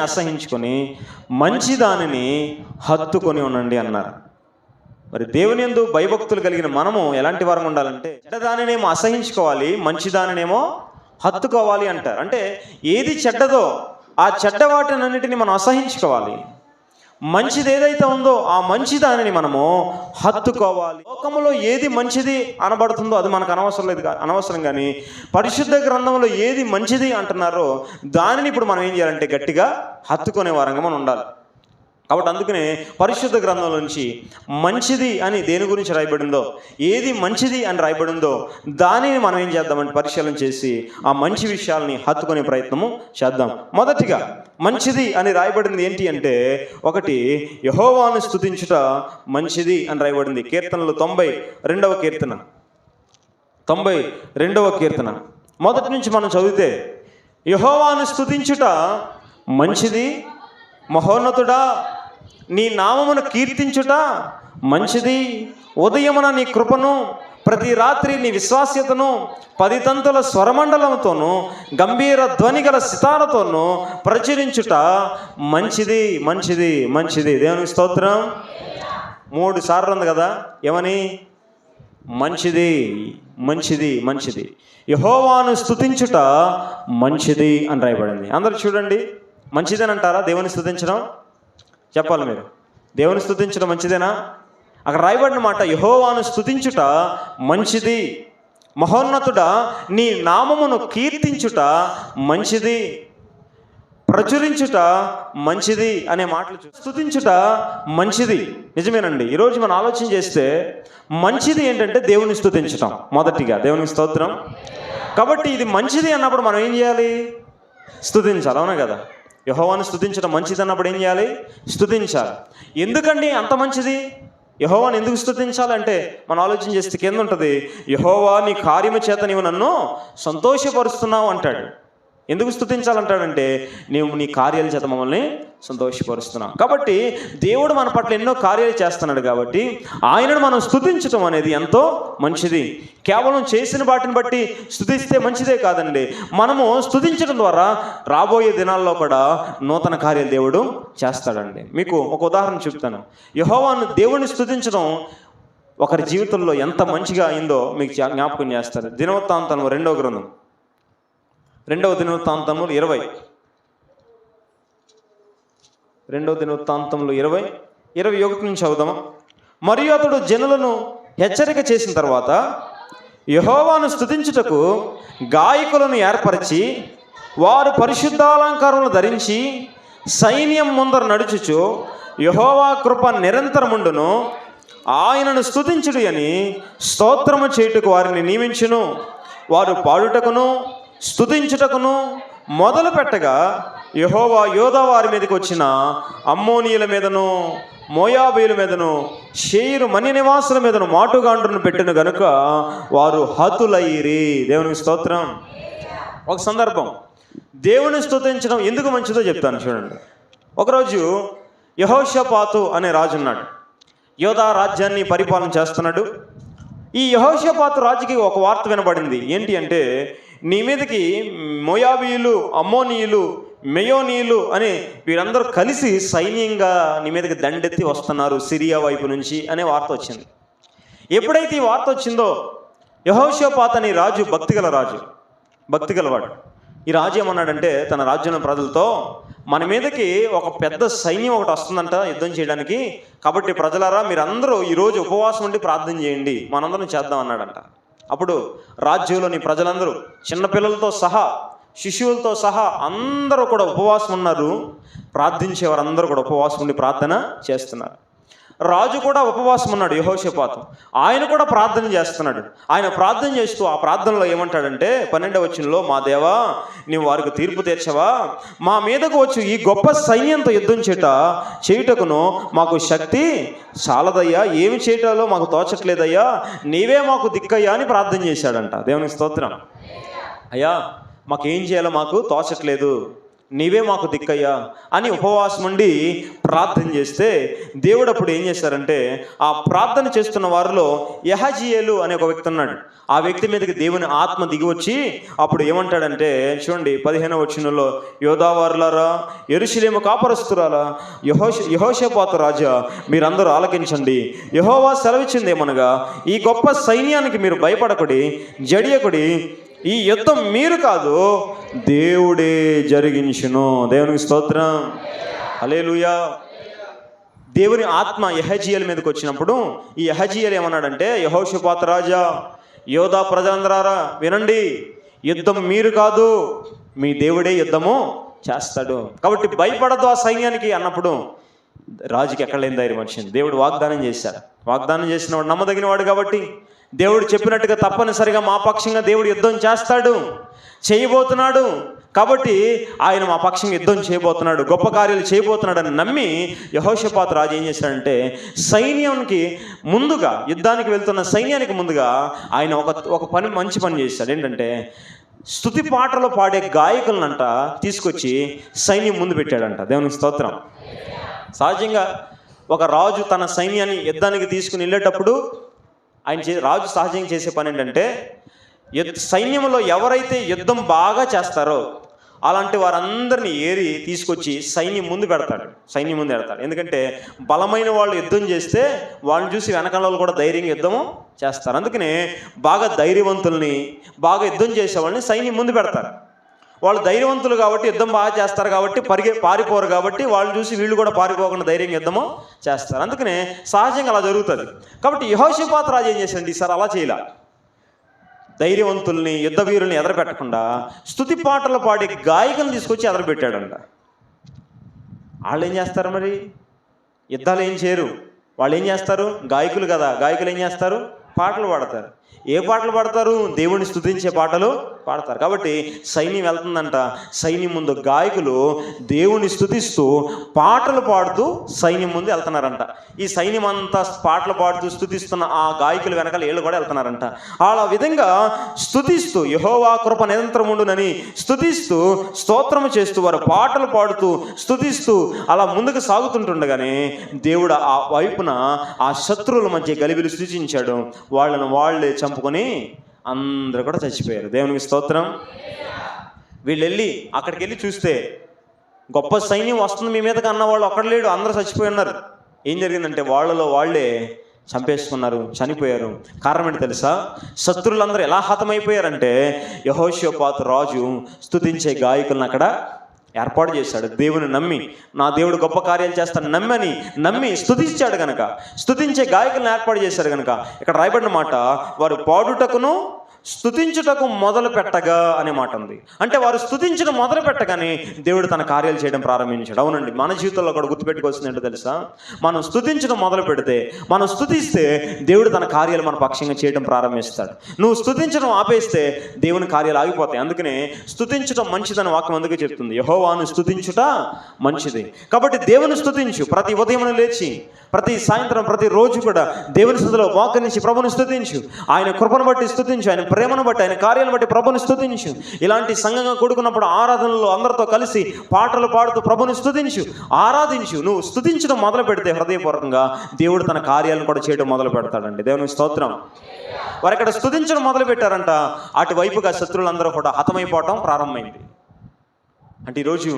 అసహించుకొని మంచి దానిని హత్తుకొని ఉండండి అన్నారు. మరి దేవుని యందు భయభక్తులు కలిగిన మనము ఎలాంటి వారం ఉండాలంటే, చెడ్డదానినేమో అసహించుకోవాలి, మంచి దానినేమో హత్తుకోవాలి అంటారు. అంటే ఏది చెడ్డదో ఆ చెడ్డ వాటినన్నిటిని మనం అసహించుకోవాలి, మంచిది ఏదైతే ఉందో ఆ మంచి దానిని మనము హత్తుకోవాలి. లోకంలో ఏది మంచిది అనబడుతుందో అది మనకు అనవసరం కానీ పరిశుద్ధ గ్రంథంలో ఏది మంచిది అంటున్నారో దానిని ఇప్పుడు మనం ఏం చేయాలంటే గట్టిగా హత్తుకునే వారంగా మనం ఉండాలి. కాబట్టి అందుకనే పరిశుద్ధ గ్రంథంలో నుంచి మంచిది అని దేని గురించి రాయబడిందో, ఏది మంచిది అని రాయబడిందో దానిని మనం ఏం చేద్దామంటే పరిశీలన చేసి ఆ మంచి విషయాలని హత్తుకునే ప్రయత్నము చేద్దాం. మొదటిగా మంచిది అని రాయబడింది ఏంటి అంటే, ఒకటి యెహోవాను స్తుతించుట మంచిది అని రాయబడింది. కీర్తనలు 92వ కీర్తన, 92వ కీర్తన మొదటి నుంచి మనం చదివితే, యెహోవాను స్తుతించుట మంచిది, మహోన్నతుడా నీ నామమును కీర్తించుట మంచిది, ఉదయమున నీ కృపను, ప్రతి రాత్రి నీ విశ్వాస్యతను 10 తంతుల స్వరమండలంతోనూ గంభీర ధ్వని గల సితారతోనూ ప్రచురించుట మంచిది మంచిది మంచిది. దేవునికి స్తోత్రం. 3 సార్లు ఉంది కదా, ఏమని? మంచిది మంచిది మంచిది. యెహోవాను స్తుతించుట మంచిది అని రాయబడింది. అందరూ చూడండి, మంచిదని అంటారా దేవుని స్తుతించడం? చెప్పాలి మీరు, దేవుని స్తుతించడం మంచిదేనా? అక్కడ రాయబడిన మాట యెహోవాను స్తుతించుట మంచిది, మహోన్నతుడా నీ నామమును కీర్తించుట మంచిది, ప్రచురించుట మంచిది అనే మాటలు స్తుతించుట మంచిది. నిజమేనండి. ఈరోజు మనం ఆలోచన చేస్తే మంచిది ఏంటంటే దేవుని స్తుతించటం మొదటిగా. దేవునికి స్తోత్రం. కాబట్టి ఇది మంచిది అన్నప్పుడు మనం ఏం చేయాలి? స్తుతించాలి, అవునా కదా? యెహోవాను స్తుతించడం మంచిది అన్నప్పుడు ఏం చేయాలి? స్తుతించాలి. ఎందుకండి అంత మంచిది? యెహోవాను ఎందుకు స్తుతించాలంటే మనం ఆలోచన చేస్తే కింద ఉంటుంది, యెహోవా నీ కార్యము చేత నీవు నన్ను సంతోషపరుస్తున్నావు అంటాడు. ఎందుకు స్తుతించాలంటాడంటే, నీవు నీ కార్యాల చేత మమ్మల్ని సంతోషపరుస్తున్నావు. కాబట్టి దేవుడు మన పట్ల ఎన్నో కార్యాలు చేస్తున్నాడు కాబట్టి ఆయనను మనం స్తుతించడం అనేది ఎంతో మంచిది. కేవలం చేసిన వాటిని బట్టి స్తుతిస్తే మంచిదే కాదండి, మనము స్తుతించడం ద్వారా రాబోయే దినాల్లో కూడా నూతన కార్యాలు దేవుడు చేస్తాడండి. మీకు ఒక ఉదాహరణ చెప్తాను. యెహోవాను దేవుని స్తుతించడం ఒకరి జీవితంలో ఎంత మంచిగా అయిందో మీకు జ్ఞాపకం చేస్తారు. దినవృత్తాంతం 2వ గ్రంథం, 2వ దినవృత్తాంతములు 20, 2వ దినవృత్తాంతములు 20:21 నుంచి చదువుదామా. మరియు అతడు జనులను హెచ్చరిక చేసిన తర్వాత యెహోవాను స్తుతించుటకు గాయకులను ఏర్పరిచి వారు పరిశుద్ధాలంకారములు ధరించి సైన్యం ముందర నడుచుచు యెహోవా కృప నిరంతరముండును, ఆయనను స్తుతించుడు అని స్తోత్రము చేయుటకు వారిని నియమించును. వారు పాడుటకును స్తుతించుటకును మొదలు పెట్టగా యెహోవా యోధా వారి మీదకి వచ్చిన అమ్మోనీయుల మీదను మోయాబీయుల మీదను షేరు మన్య నివాసుల మీదను మాటుగాండ్రును పెట్టిన గనుక వారు హతులైరి. దేవునికి స్తోత్రం. ఒక సందర్భం, దేవుని స్తుతించడం ఎందుకు మంచిదో చెప్తాను చూడండి. ఒకరోజు యెహోషాపాతు అనే రాజు ఉన్నాడు. యోధా రాజ్యాన్ని పరిపాలన చేస్తున్నాడు. ఈ యెహోషాపాతు రాజుకి ఒక వార్త వినబడింది. ఏంటి అంటే, నీ మీదకి మోయాబీయులు, అమ్మోనీయులు, మెయోనీయులు అనే వీరందరూ కలిసి సైన్యంగా నీ మీదకి దండెత్తి వస్తున్నారు సిరియా వైపు నుంచి అనే వార్త వచ్చింది. ఎప్పుడైతే ఈ వార్త వచ్చిందో యెహోషాపాతు అనే రాజు భక్తిగలవాడు. ఈ రాజు ఏమన్నాడంటే తన రాజ్యంలో ప్రజలతో, మన మీదకి ఒక పెద్ద సైన్యం ఒకటి వస్తుందంట యుద్ధం చేయడానికి, కాబట్టి ప్రజలారా మీరందరూ ఈరోజు ఉపవాసం ఉండి ప్రార్థన చేయండి, మనందరం చేద్దాం అన్నాడంట. అప్పుడు రాజ్యంలోని ప్రజలందరూ చిన్నపిల్లలతో సహా, శిశువులతో సహా అందరూ కూడా ఉపవాసం ఉన్నారు. ప్రార్థించేవారందరూ కూడా ఉపవాసం ఉండి ప్రార్థన చేస్తున్నారు. రాజు కూడా ఉపవాసం ఉన్నాడు యెహోషాపాతు. ఆయన కూడా ప్రార్థన చేస్తున్నాడు. ఆయన ప్రార్థన చేస్తూ ఆ ప్రార్థనలో ఏమంటాడంటే 12వ వచనంలో, మా దేవా నీవు వారికి తీర్పు తీర్చవా, మా మీదకు వచ్చి ఈ గొప్ప సైన్యంతో యుద్ధం చేయుటకును మాకు శక్తి చాలదయ్యా, ఏమి చేయటాలో మాకు తోచట్లేదయ్యా, నీవే మాకు దిక్కయ్యా అని ప్రార్థన చేశాడంట. దేవునికి స్తోత్రం. అయ్యా మాకేం చేయాలో మాకు తోచట్లేదు, నీవే మాకు దిక్కయ్యా అని ఉపవాసం ఉండి ప్రార్థన చేస్తే దేవుడు అప్పుడు ఏం చేశారంటే ఆ ప్రార్థన చేస్తున్న వారిలో యహజీయేలు అనే ఒక వ్యక్తి ఉన్నాడు. ఆ వ్యక్తి మీదకి దేవుని ఆత్మ దిగి వచ్చి అప్పుడు ఏమంటాడంటే చూడండి 15వ వచనంలో, యోధావారులారా, యెరూషలేము కాపరస్తురాలా, యెహోషాపాతు రాజా, మీరందరూ ఆలకించండి. యెహోవా సెలవిచ్చిందేమనగా, ఈ గొప్ప సైన్యానికి మీరు భయపడకుడి, జడియకుడి. ఈ యుద్ధం మీరు కాదు, దేవుడే జరిగించును. దేవునికి స్తోత్రం, హల్లెలూయా. దేవుని ఆత్మ యెహజీయేలు మీదకి వచ్చినప్పుడు ఈ యెహజీయేలు ఏమన్నాడంటే, యెహోషాపాతు రాజా, యోధా ప్రజలందరారా వినండి, యుద్ధం మీరు కాదు, మీ దేవుడే యుద్ధము చేస్తాడు, కాబట్టి భయపడద్దు ఆ సైన్యానికి అన్నప్పుడు రాజుకి ఎక్కడ లేని ధైర్యం వచ్చింది. దేవుడు వాగ్దానం చేశాడు. వాగ్దానం చేసిన వాడు నమ్మదగిన వాడు కాబట్టి దేవుడు చెప్పినట్టుగా తప్పనిసరిగా మా పక్షంగా దేవుడు యుద్ధం చేస్తాడు, చేయబోతున్నాడు. కాబట్టి ఆయన మా పక్షంగా యుద్ధం చేయబోతున్నాడు, గొప్ప కార్యాలు చేయబోతున్నాడు అని నమ్మి యెహోషాపాతు రాజు ఏం చేశాడంటే సైన్యానికి ముందుగా, యుద్ధానికి వెళ్తున్న సైన్యానికి ముందుగా ఆయన ఒక మంచి పని చేశాడు. ఏంటంటే స్తుతి పాటలు పాడే గాయకులనంట తీసుకొచ్చి సైన్యం ముందు పెట్టాడంట. దేవునికి స్తోత్రం. సహజంగా ఒక రాజు తన సైన్యాన్ని యుద్ధానికి తీసుకుని వెళ్ళేటప్పుడు రాజు సహజంగా చేసే పని ఏంటంటే సైన్యంలో ఎవరైతే యుద్ధం బాగా చేస్తారో అలాంటి వారందరినీ ఏరి తీసుకొచ్చి సైన్యం ముందు పెడతాడు. ఎందుకంటే బలమైన వాళ్ళు యుద్ధం చేస్తే వాళ్ళని చూసి వెనకాల కూడా ధైర్యంగా యుద్ధము చేస్తారు. అందుకనే బాగా ధైర్యవంతుల్ని, బాగా యుద్ధం చేసే వాళ్ళని సైన్యం ముందు పెడతారు. వాళ్ళు ధైర్యవంతులు కాబట్టి యుద్ధం బాగా చేస్తారు కాబట్టి పారిపోరు కాబట్టి వాళ్ళు చూసి వీళ్ళు కూడా పారిపోకుండా ధైర్యంగా యుద్ధము చేస్తారు. అందుకనే సహజంగా అలా జరుగుతుంది. కాబట్టి యెహోషాపాతు రాజు ఏం చేశాడు ఈసారి అలా చేయలే. ధైర్యవంతుల్ని, యుద్ధ వీరుల్ని ఎదరపెట్టకుండా స్తుతి పాటలు పాడే గాయకులను తీసుకొచ్చి ఎదరపెట్టాడంట. వాళ్ళు ఏం చేస్తారు మరి? యుద్ధాలు ఏం చేయరు. వాళ్ళు ఏం చేస్తారు? గాయకులు కదా, గాయకులు ఏం చేస్తారు? పాటలు పాడతారు. ఏ పాటలు పాడతారు? దేవుని స్తుతించే పాటలు పాడతారు. కాబట్టి సైన్యం వెళ్తుందంట, సైన్యం ముందు గాయకులు దేవుని స్తుతిస్తూ పాటలు పాడుతూ సైన్యం ముందు వెళ్తున్నారంట. ఈ సైన్యం అంతా పాటలు పాడుతూ స్తుతిస్తున్న ఆ గాయకులు వెనకాల వీళ్ళు కూడా వెళ్తున్నారంట. అలా విధంగా స్తుతిస్తూ యెహోవా కృప నిరంతరం ఉండునని స్తుతిస్తూ స్తోత్రము చేస్తూ వారు పాటలు పాడుతూ స్తుతిస్తూ అలా ముందుకు సాగుతుంటుండగానే దేవుడు ఆ వైపున ఆ శత్రువుల మధ్య గలిబిలి సృజించాడు. వాళ్ళను వాళ్ళే చంపుకొని అందరూ కూడా చచ్చిపోయారు. దేవునికి స్తోత్రం. వీళ్ళు అక్కడికి వెళ్ళి చూస్తే గొప్ప సైన్యం వస్తుంది మీ మీదకి అన్నవాళ్ళు ఒక్కడ లేడు, అందరూ చచ్చిపోయి ఉన్నారు. ఏం జరిగిందంటే వాళ్ళలో వాళ్ళే చంపేసుకున్నారు, చనిపోయారు. కారణం ఏంటి తెలుసా? శత్రువులందరూ ఎలా హతమైపోయారంటే యెహోషాపాతు రాజు స్తుతించే గాయకులను అక్కడ ఏర్పాటు చేశాడు. దేవుని నమ్మి నా దేవుడు గొప్ప కార్యాలు చేస్తాను నమ్మి స్తుతించాడు కనుక, స్తుతించే గాయకులను ఏర్పాటు చేశాడు కనుక ఇక్కడ రాయబడిన మాట, వారు పాడుటకును స్తుతించుటకు మొదలు పెట్టగా అనే మాట ఉంది. అంటే వారు స్తుతించడం మొదలు పెట్టగానే దేవుడు తన కార్యాలు చేయడం ప్రారంభించాడు. అవునండి, మన జీవితంలో కూడా గుర్తుపెట్టుకోవాల్సింది ఏంటో తెలుసా? మనం స్తుతించడం మొదలు పెడితే, మనం స్తుతిస్తే దేవుడు తన కార్యాలు మన పక్షంగా చేయడం ప్రారంభిస్తాడు. నువ్వు స్తుతించడం ఆపేస్తే దేవుని కార్యాలు ఆగిపోతాయి. అందుకనే స్తుతించడం మంచిదని వాక్యం అందుకే చెప్తుంది, యెహోవాను స్తుతించుట మంచిది. కాబట్టి దేవుని స్తుతించు. ప్రతి ఉదయం లేచి, ప్రతి సాయంత్రం, ప్రతి రోజు కూడా దేవుని స్తుతిలో మోకరించి ప్రభుని స్తుతించు. ఆయన కృపను బట్టి స్తుతించు, ఆయన ప్రేమను బట్టి, ఆయన కార్యాలను బట్టి ప్రభుని స్తుతించు. ఇలాంటి సంఘంగా కూడుకున్నప్పుడు ఆరాధనలో అందరితో కలిసి పాటలు పాడుతూ ప్రభుని స్తుతించు, ఆరాధించు. నువ్వు స్తుతించడం మొదలు పెడితే హృదయపూర్వకంగా దేవుడు తన కార్యాలను కూడా చేయడం మొదలు పెడతాడండి. దేవునికి స్తోత్రం. వారు ఇక్కడ స్తుతించడం మొదలు పెట్టారంట, అటువైపుగా శత్రువులందరూ కూడా హతమైపోవటం ప్రారంభమైంది. అంటే ఈరోజు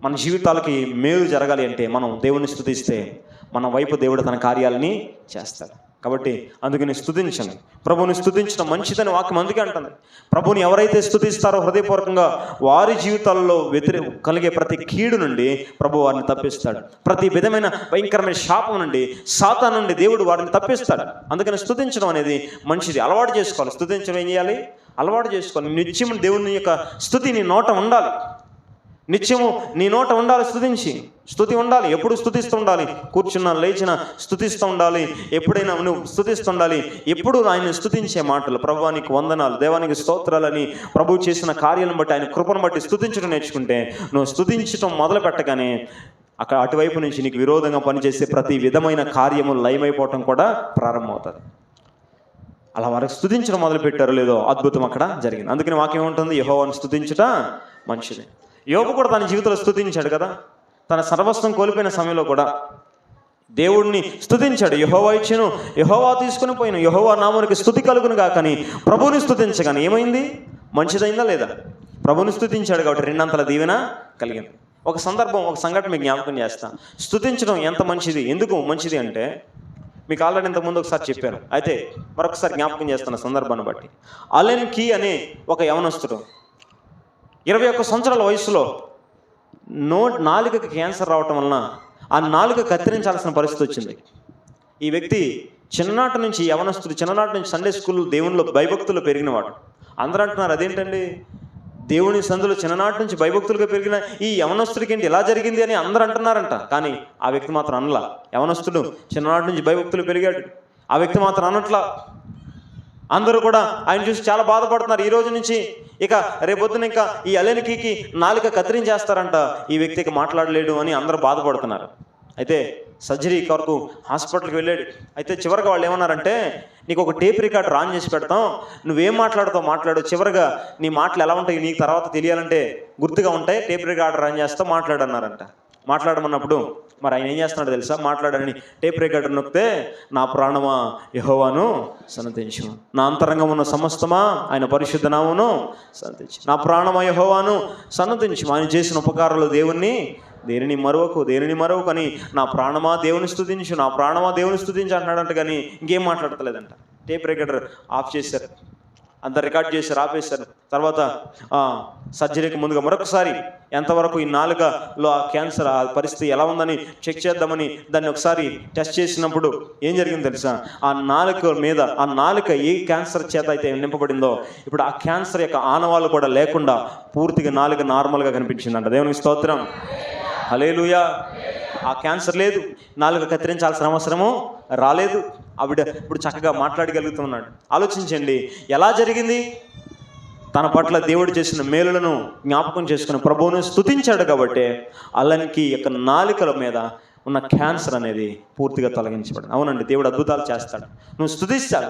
మన జీవితాలకి మేలు జరగాలి అంటే మనం దేవుని స్తుతిస్తే మన వైపు దేవుడు తన కార్యాలని చేస్తాడు. కాబట్టి అందుకని స్తుతించండి. ప్రభుని స్తుతించడం మంచిదని వాక్యం అందుకే అంటుంది. ప్రభుని ఎవరైతే స్తుతిస్తారో హృదయపూర్వకంగా వారి జీవితాల్లో కలిగే ప్రతి కీడు నుండి ప్రభు వారిని తప్పిస్తాడు. ప్రతి విధమైన భయంకరమైన శాపం నుండి, సాతాను నుండి దేవుడు వారిని తప్పిస్తాడు. అందుకని స్తుతించడం అనేది మంచిది. అలవాటు చేసుకోవాలి. స్తుతించడం ఏం చేయాలి? అలవాటు చేసుకోవాలి. నిత్యం దేవుని యొక్క స్తుతి నీ నోట ఉండాలి. నిత్యము నీ నోట ఉండాలి. స్తుతి ఉండాలి. ఎప్పుడు స్తుతిస్తూ ఉండాలి. కూర్చున్నా లేచిన స్తుతిస్తూ ఉండాలి. ఎప్పుడైనా నువ్వు స్తుతిస్తూ ఉండాలి. ఎప్పుడు ఆయన స్తుతించే మాటలు, ప్రభువానికి వందనాలు, దేవానికి స్తోత్రాలని, ప్రభు చేసిన కార్యాలను బట్టి, ఆయన కృపను బట్టి స్తుతించడం నేర్చుకుంటే నువ్వు స్తుతించడం మొదలు పెట్టగానే అక్కడ అటువైపు నుంచి నీకు విరోధంగా పనిచేసే ప్రతి విధమైన కార్యము లయమైపోవటం కూడా ప్రారంభమవుతుంది. అలా వారికి స్తుతించడం మొదలు పెట్టారో లేదో అద్భుతం అక్కడ జరిగింది. అందుకని వాక్యం ఏముంటుంది? యెహోవాను స్తుతించుట మంచిది. యోబు కూడా తన జీవితంలో స్తుతించాడు కదా. తన సర్వస్వం కోల్పోయిన సమయంలో కూడా దేవుడిని స్తుతించాడు. యెహోవా ఇచ్చెను, యెహోవా తీసుకుని పోయిన, యెహోవా నామానికి స్తుతి కలుగునుగా. కానీ ప్రభువుని స్తుతించగానే ఏమైంది? మంచిదైందా లేదా? ప్రభువుని స్తుతించాడు కాబట్టి రెండంతల దీవెన కలిగింది. ఒక సందర్భం, ఒక సంఘటన మీకు జ్ఞాపకం చేస్తా. స్తుతించడం ఎంత మంచిది, ఎందుకు మంచిది అంటే మీకు ఆల్రెడీ ఇంతకుముందు ఒకసారి చెప్పాను. అయితే మరొకసారి జ్ఞాపకం చేస్తున్న సందర్భాన్ని బట్టి, అలెన్ కీ అనే ఒక యవనస్తుడు 21 సంవత్సరాల వయసులో నాలుకకి క్యాన్సర్ రావటం వలన ఆ నాలుక కత్తిరించాల్సిన పరిస్థితి వచ్చింది. ఈ వ్యక్తి చిన్ననాటి నుంచి యవనస్తుడు, చిన్ననాటి నుంచి సండే స్కూల్ దేవునిలో భయభక్తులు పెరిగినవాడు. అందరూ అంటున్నారు, అదేంటండి దేవుని సందులో చిన్ననాటి నుంచి భయభక్తులుగా పెరిగిన ఈ యవనస్తుడికి ఏంటి ఇలా జరిగింది అని అందరూ అంటున్నారంట. కానీ ఆ వ్యక్తి మాత్రం అనలా. యవనస్తుడు చిన్ననాటి నుంచి భయభక్తులు పెరిగాడు, ఆ వ్యక్తి మాత్రం అనట్లా. అందరూ కూడా ఆయన చూసి చాలా బాధపడుతున్నారు. ఈ రోజు నుంచి ఇక రేపొద్దున ఇంకా ఈ అలెన్కీకి నాలుక కత్తిరించేస్తారంట, ఈ వ్యక్తికి మాట్లాడలేడు అని అందరూ బాధపడుతున్నారు. అయితే సర్జరీ కొరకు హాస్పిటల్కి వెళ్ళాడు. అయితే చివరిగా వాళ్ళు ఏమన్నారంటే, నీకు ఒక టేప్ రికార్డర్ ఆన్ చేసి పెడతాం, నువ్వేం మాట్లాడుతావు మాట్లాడు, చివరిగా నీ మాటలు ఎలా ఉంటాయి నీకు తర్వాత తెలియాలంటే గుర్తుగా ఉంటాయి, టేప్ రికార్డర్ ఆన్ చేస్తావు మాట్లాడన్నారంట. మాట్లాడమన్నప్పుడు మరి ఆయన ఏం చేస్తున్నాడు తెలుసా? మాట్లాడని టేప్ రికార్డర్ నొక్కితే, నా ప్రాణమా యెహోవాను సన్నతించు, నా అంతరంగం ఉన్న సమస్తమా ఆయన పరిశుద్ధ నామమును సన్నతించు, నా ప్రాణమా యెహోవాను సన్నతించు, ఆయన చేసిన ఉపకారాలు దేనిని మరొక అని నా ప్రాణమా దేవుని స్తుతించు, నా ప్రాణమా దేవుని స్తుతించు అంటున్నాడంట. కానీ ఇంకేం మాట్లాడతలేదంట. టేప్ రికార్డర్ ఆఫ్ చేశారు, అంత రికార్డ్ చేశారు, ఆపేశారు. తర్వాత సర్జరీకి ముందుగా మరొకసారి ఎంతవరకు ఈ నాలుకలో ఆ క్యాన్సర్ ఆ పరిస్థితి ఎలా ఉందని చెక్ చేద్దామని దాన్ని ఒకసారి టెస్ట్ చేసినప్పుడు ఏం జరిగింది తెలుసా? ఆ నాలుక మీద, ఆ నాలుక ఏ క్యాన్సర్ చేత అయితే నింపబడిందో ఇప్పుడు ఆ క్యాన్సర్ యొక్క ఆనవాళ్ళు కూడా లేకుండా పూర్తిగా నాలుక నార్మల్గా కనిపించిందంట. దేవునికి స్తోత్రం, హల్లెలూయా. ఆ క్యాన్సర్ లేదు, నాలుక కత్తిరించాల్సిన అవసరము రాలేదు. ఆవిడ ఇప్పుడు చక్కగా మాట్లాడగలుగుతున్నాడు. ఆలోచించండి ఎలా జరిగింది. తన పట్ల దేవుడు చేసిన మేలులను జ్ఞాపకం చేసుకుని ప్రభువును స్తుతించాడు కాబట్టి అలెన్కీ యొక్క నాలుకల మీద ఉన్న క్యాన్సర్ అనేది పూర్తిగా తొలగించబడింది. అవునండి, దేవుడు అద్భుతాలు చేస్తాడు. నువ్వు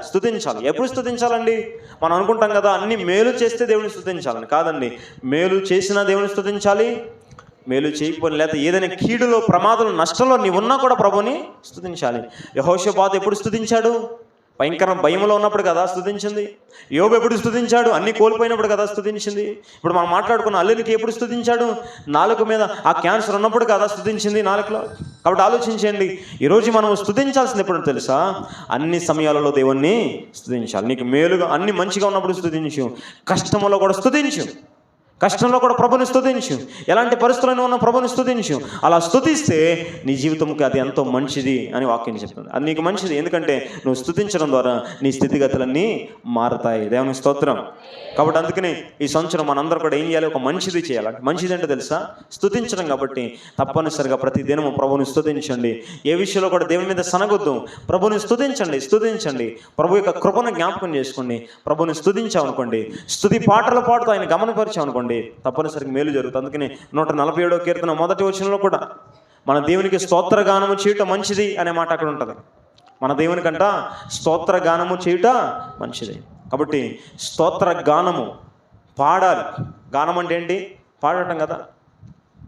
స్తుతించాలి. ఎప్పుడు స్తుతించాలండి? మనం అనుకుంటాం కదా అన్ని మేలు చేస్తే దేవుని స్తుతించాలని. కాదండి, మేలు చేసినా దేవుని స్తుతించాలి, మేలు చేయకపోయినా లేదా ఏదైనా కీడులో, ప్రమాదంలో, నష్టంలో నీవు ఉన్నా కూడా ప్రభుని స్తుతించాలి. యెహోషాపాతు ఎప్పుడు స్తుతించాడు? భయంకర భయంలో ఉన్నప్పుడు కదా స్తుతించింది. యోబు ఎప్పుడు స్తుతించాడు? అన్ని కోల్పోయినప్పుడు కదా స్తుతించింది. ఇప్పుడు మనం మాట్లాడుకున్న అలెన్కీ ఎప్పుడు స్తుతించాడు? నాలుక మీద ఆ క్యాన్సర్ ఉన్నప్పుడు కదా స్తుతించింది నాలుకలో. కాబట్టి ఆలోచించండి, ఈరోజు మనం స్తుతించాల్సింది ఎప్పుడు తెలుసా? అన్ని సమయాలలో దేవుణ్ణి స్తుతించాలి. నీకు మేలుగా అన్ని మంచిగా ఉన్నప్పుడు స్తుతించు, కష్టంలో కూడా స్తుతించు, కష్టంలో కూడా ప్రభుని స్తుతించు, ఎలాంటి పరిస్థితుల్లో ఉన్న ప్రభుని స్తుతించు. అలా స్తుతిస్తే నీ జీవితంకి అది ఎంతో మంచిది అని వాక్యం చెప్తుంది. అది నీకు మంచిది, ఎందుకంటే నువ్వు స్తుతించడం ద్వారా నీ స్థితిగతులన్నీ మారతాయి. దేవునికి స్తోత్రం. కాబట్టి అందుకని ఈ సంవత్సరం మనందరూ కూడా ఏం చేయాలి? ఒక మంచిది చేయాలి. మంచిది అంటే తెలుసా? స్తుతించడం. కాబట్టి తప్పనిసరిగా ప్రతి దినము ప్రభుని స్తుతించండి. ఏ విషయంలో కూడా దేవుని మీద సనగొద్దు, ప్రభుని స్తుతించండి. ప్రభు యొక్క కృపను జ్ఞాపకం చేసుకోండి. ప్రభుని స్తుతించామనుకోండి, స్తుతి పాటలు పాడుతూ ఆయన గమనపరిచామనుకోండి, తప్పనిసరిగా మేలు జరుగుతుంది. అందుకని 147వ కీర్తన మొదటి వచనంలో కూడా మన దేవునికి స్తోత్రగానము చేయటం మంచిది అనే మాట అక్కడ ఉంటుంది. మన దేవునికంట స్తోత్రగానము చేయుట మంచిది. కాబట్టి స్తోత్ర గానము పాడాలి. గానం అంటే ఏంటి? పాడటం కదా.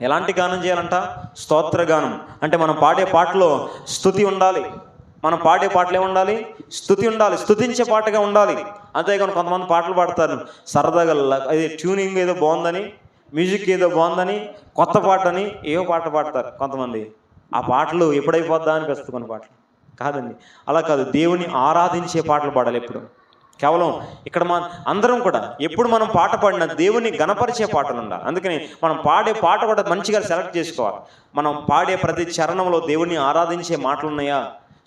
ఎలాంటి గానం చేయాలంట? స్తోత్రగానం. అంటే మనం పాడే పాటలో స్తుతి ఉండాలి. మనం పాడే పాటలు ఏముండాలి? స్తుతి ఉండాలి, స్తుతించే పాటగా ఉండాలి. అంతేకాని కొంతమంది పాటలు పాడతారు సరదాగా, అది ట్యూనింగ్ ఏదో బాగుందని, మ్యూజిక్ ఏదో బాగుందని, కొత్త పాటని ఏవో పాట పాడతారు కొంతమంది. ఆ పాటలు ఎప్పుడైపోద్దా అనిపిస్తుంది కొన్ని పాటలు. కాదండి, అలా కాదు. దేవుని ఆరాధించే పాటలు పాడాలి ఎప్పుడు. కేవలం ఇక్కడ అందరం కూడా ఎప్పుడు మనం పాట పాడినా దేవుని గణపరిచే పాటలు ఉండాలి. అందుకని మనం పాడే పాట కూడా మంచిగా సెలెక్ట్ చేసుకోవాలి. మనం పాడే ప్రతి చరణంలో దేవుని ఆరాధించే మాటలు ఉన్నాయా,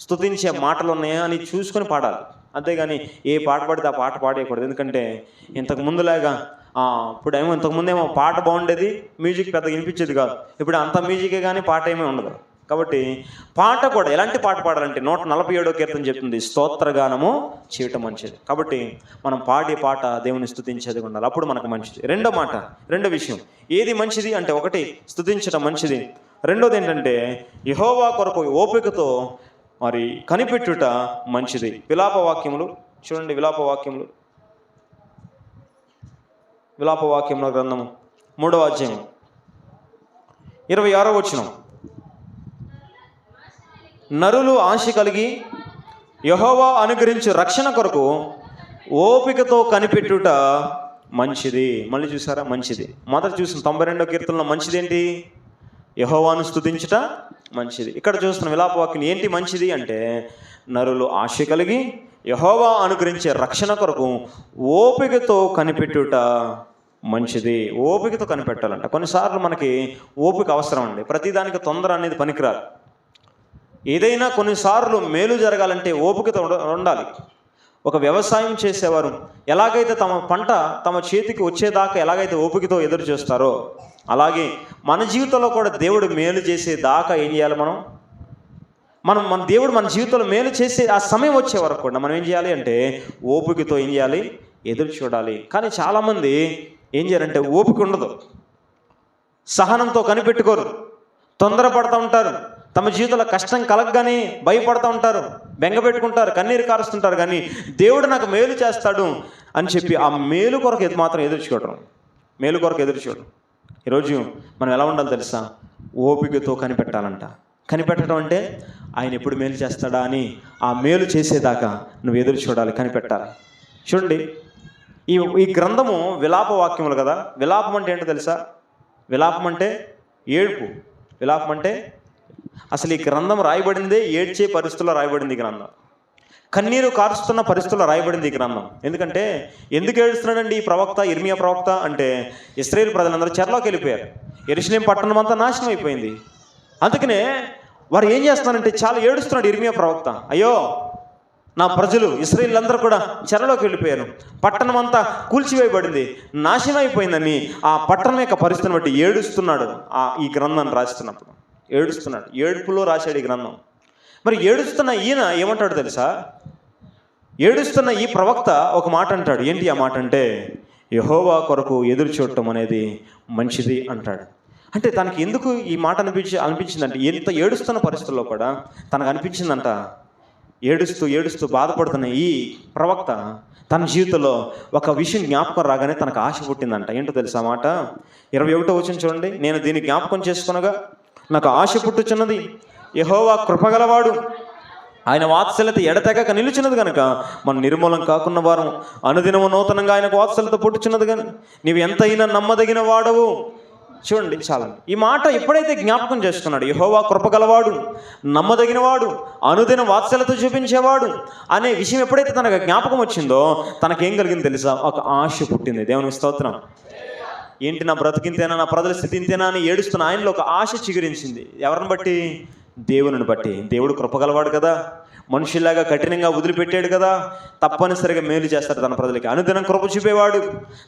స్తుతించే మాటలు ఉన్నాయా అని చూసుకొని పాడాలి. అంతేగాని ఏ పాట పాడితే ఆ పాట పాడేయకూడదు. ఎందుకంటే ఇంతకుముందులాగా ఇంతకుముందేమో పాట బాగుండేది, మ్యూజిక్ పెద్దగా వినిపించేది కాదు. ఇప్పుడు అంత మ్యూజికే కానీ పాట ఏమీ ఉండదు. కాబట్టి పాట కూడా ఎలాంటి పాట పాడాలంటే 147వ కీర్తన చెప్తుంది, స్తోత్రగానము చేయటం మంచిది. కాబట్టి మనం పాడే పాట దేవుని స్తుతించేది ఉండాలి, అప్పుడు మనకు మంచిది. రెండో విషయం ఏది మంచిది అంటే, ఒకటి స్తుతించడం మంచిది. రెండోది ఏంటంటే యెహోవా కొరకు ఓపికతో మరి కనిపెట్టుట మంచిది. విలాప వాక్యములు చూడండి. విలాప వాక్యముల గ్రంథము 3వ అధ్యాయం 26వ వచనం, నరులు ఆశ కలిగి యెహోవా అనుగ్రహించు రక్షణ కొరకు ఓపికతో కనిపెట్టుట మంచిది. మళ్ళీ చూసారా, మంచిది. మొదట చూసిన 92వ కీర్తనలో మంచిది ఏంటి? యెహోవాను స్తుతించుట మంచిది. ఇక్కడ చూస్తున్న విలాపవాక్యం ఏంటి మంచిది అంటే, నరులు ఆశ కలిగి యెహోవా అనుగ్రహించే రక్షణ కొరకు ఓపికతో కనిపెట్టుట మంచిది. ఓపికతో కనిపెట్టాలంట. కొన్నిసార్లు మనకి ఓపిక అవసరం అండి. ప్రతిదానికి తొందర అనేది పనికిరాదు. ఏదైనా కొన్నిసార్లు మేలు జరగాలంటే ఓపికతో ఉండాలి. ఒక వ్యవసాయం చేసేవారు ఎలాగైతే తమ పంట తమ చేతికి వచ్చేదాకా ఎలాగైతే ఓపికతో ఎదురు చూస్తారో, అలాగే మన జీవితంలో కూడా దేవుడు మేలు చేసేదాకా ఏం చేయాలి? మన దేవుడు మన జీవితంలో మేలు చేసే ఆ సమయం వచ్చే వరకు కూడా మనం ఏం చేయాలి అంటే ఓపికతో ఏం చేయాలి? ఎదురు చూడాలి. కానీ చాలామంది ఏం చేయాలంటే ఓపిక ఉండదు, సహనంతో కనిపెట్టుకోరు, తొందరపడుతూ ఉంటారు. తమ జీవితంలో కష్టం కలగగానే భయపడుతూ ఉంటారు, బెంగ పెట్టుకుంటారు, కన్నీరు కారుస్తుంటారు. కానీ దేవుడు నాకు మేలు చేస్తాడు అని చెప్పి ఆ మేలు కొరకు మాత్రం ఎదురు చూడడం, మేలు కొరకు ఎదురు చూడడం. ఈరోజు మనం ఎలా ఉండాలి తెలుసా? ఓపికతో కనిపెట్టాలంట. కనిపెట్టడం అంటే ఆయన ఎప్పుడు మేలు చేస్తాడా అని ఆ మేలు చేసేదాకా నువ్వు ఎదురు చూడాలి, కనిపెట్టాలి. చూడండి, ఈ గ్రంథము విలాప వాక్యములు కదా. విలాపం అంటే ఏంటో తెలుసా? విలాపం అంటే ఏడుపు. విలాపం అంటే అసలు ఈ గ్రంథం రాయబడిందే ఏడ్చే పరిస్థితుల్లో రాయబడింది. ఈ గ్రంథం కన్నీరు కారుస్తున్న పరిస్థితుల్లో రాయబడింది ఈ గ్రంథం. ఎందుకంటే ఎందుకు ఏడుస్తున్నాడండి ఈ ప్రవక్త, ఇర్మియా ప్రవక్త అంటే, ఇశ్రాయేలు ప్రజలందరూ చెరలోకి వెళ్ళిపోయారు. యెరూషలేము పట్టణం అంతా నాశనం అయిపోయింది. అందుకనే వారు ఏం చేస్తున్నారంటే చాలా ఏడుస్తున్నాడు ఇర్మియా ప్రవక్త. అయ్యో, నా ప్రజలు ఇశ్రాయేలీలందరూ కూడా చెరలోకి వెళ్ళిపోయారు, పట్టణం అంతా కూల్చివేయబడింది, నాశనం అయిపోయిందని ఆ పట్టణం యొక్క పరిస్థితిని బట్టి ఏడుస్తున్నాడు. ఈ గ్రంథాన్ని రాస్తున్నప్పుడు ఏడుస్తున్నాడు. ఏడుపులో రాశాడు ఈ గ్రంథం. మరి ఏడుస్తున్న ఈయన ఏమంటాడు తెలుసా? ఏడుస్తున్న ఈ ప్రవక్త ఒక మాట అంటాడు. ఏంటి ఆ మాట అంటే, యెహోవా కొరకు ఎదురు చూడటం అనేది మంచిది అంటాడు. అంటే తనకి ఎందుకు ఈ మాట అనిపించిందంటే, ఎంత ఏడుస్తున్న పరిస్థితుల్లో కూడా తనకు అనిపించిందంట, ఏడుస్తూ బాధపడుతున్న ఈ ప్రవక్త తన జీవితంలో ఒక విషయం జ్ఞాపకం రాగానే తనకు ఆశ పుట్టిందంట. ఏంటో తెలుసా మాట? 21వ వచనం చూడండి. నేను దీన్ని జ్ఞాపకం చేసుకునగా నాకు ఆశ పుట్టుచున్నది, యెహోవా కృపగలవాడు, ఆయన వాత్సల్యత ఎడతెగక నిలుచున్నది కనుక మనం నిర్మూలం కాకున్న వారం, అనుదినము నూతనంగా ఆయనకు వాత్సల్యత పుట్టుచున్నది కానీ నీవు ఎంతైనా నమ్మదగిన వాడవు. చూడండి, చాలా ఈ మాట ఎప్పుడైతే జ్ఞాపకం చేసుకున్నాడు, యెహోవా కృపగలవాడు, నమ్మదగినవాడు, అనుదిన వాత్సల్యత చూపించేవాడు అనే విషయం ఎప్పుడైతే తనకు జ్ఞాపకం వచ్చిందో తనకేం కలిగింది తెలుసా? ఒక ఆశ పుట్టింది. దేవునికి స్తోత్రం. ఏంటి, నా బ్రతికింతేనా, నా ప్రజల స్థితి ఇంతేనా అని ఏడుస్తున్న ఆయనలో ఒక ఆశ చిగురించింది. ఎవరిని బట్టి? దేవుని బట్టి. దేవుడు కృపగలవాడు కదా, మనుషుల్లాగా కఠినంగా వదిలిపెట్టాడు కదా, తప్పనిసరిగా మేలు చేస్తాడు తన ప్రజలకి. అనుదినం కృప చూపేవాడు,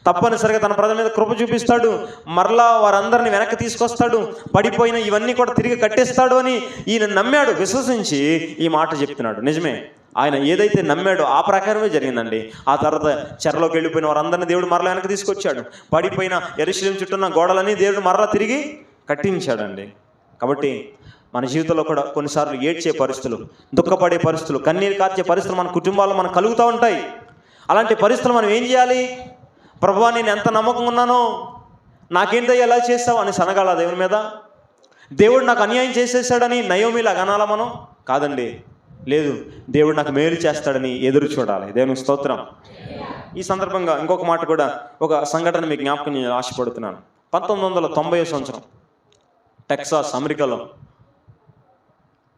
తప్పనిసరిగా తన ప్రజల మీద కృప చూపిస్తాడు, మరలా వారందరిని వెనక్కి తీసుకొస్తాడు, పడిపోయిన ఇవన్నీ కూడా తిరిగి కట్టేస్తాడు అని ఈయన నమ్మాడు, విశ్వసించి ఈ మాట చెప్తున్నాడు. నిజమే, ఆయన ఏదైతే నమ్మాడో ఆ ప్రకారమే జరిగిందండి. ఆ తర్వాత చెరలోకి వెళ్ళిపోయిన వారందరినీ దేవుడు మరలా వెనక్కి తీసుకొచ్చాడు, పడిపోయిన యెరూషలేము చుట్టూన్న గోడలని దేవుడు మరలా తిరిగి కట్టించాడండి. కాబట్టి మన జీవితంలో కూడా కొన్నిసార్లు ఏడ్చే పరిస్థితులు, దుఃఖపడే పరిస్థితులు, కన్నీరు కార్చే పరిస్థితులు మన కుటుంబాల్లో మనకు కలుగుతూ ఉంటాయి. అలాంటి పరిస్థితులు మనం ఏం చేయాలి? ప్రభువా, నేను ఎంత నమ్మకం ఉన్నానో, నాకేంటయ్యా ఎలా చేస్తావు అని సనగాల దేవుని మీద. దేవుడు నాకు అన్యాయం చేసేసాడని నయోమిలా అనాలా మనం? కాదండి, లేదు, దేవుడు నాకు మేలు చేస్తాడని ఎదురు చూడాలి. దేవునికి స్తోత్రం. ఈ సందర్భంగా ఇంకొక మాట కూడా, ఒక సంఘటన మీకు జ్ఞాపకం నేను ఆశపడుతున్నాను. 1990 సంవత్సరం టెక్సాస్, అమెరికాలో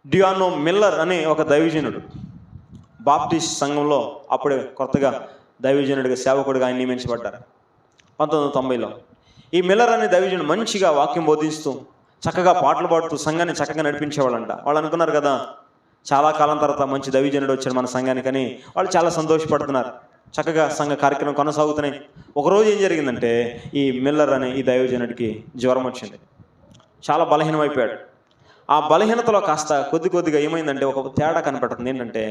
డియానో మిల్లర్ అనే ఒక దైవజనుడు, బాప్టిస్ట్ సంఘంలో అప్పుడే కొత్తగా దైవజనుడిగా, సేవకుడిగా ఆయన నియమించబడ్డారు 1990లో. ఈ మిల్లర్ అనే దైవజనుడు మంచిగా వాక్యం బోధిస్తూ చక్కగా పాటలు పాడుతూ సంఘాన్ని చక్కగా నడిపించేవాళ్ళంట. వాళ్ళు అనుకున్నారు కదా, చాలా కాలం తర్వాత మంచి దైవజనుడు వచ్చాడు మన సంఘానికని వాళ్ళు చాలా సంతోషపడుతున్నారు. చక్కగా సంఘ కార్యక్రమం కొనసాగుతున్నాయి. ఒకరోజు ఏం జరిగిందంటే, ఈ మిల్లర్ అనే ఈ దైవజనుడికి జ్వరం వచ్చింది, చాలా బలహీనమైపోయాడు. ఆ బలహీనతలో కాస్త కొద్దిగా ఏమైందంటే ఒక తేడా కనపడుతుంది. ఏంటంటే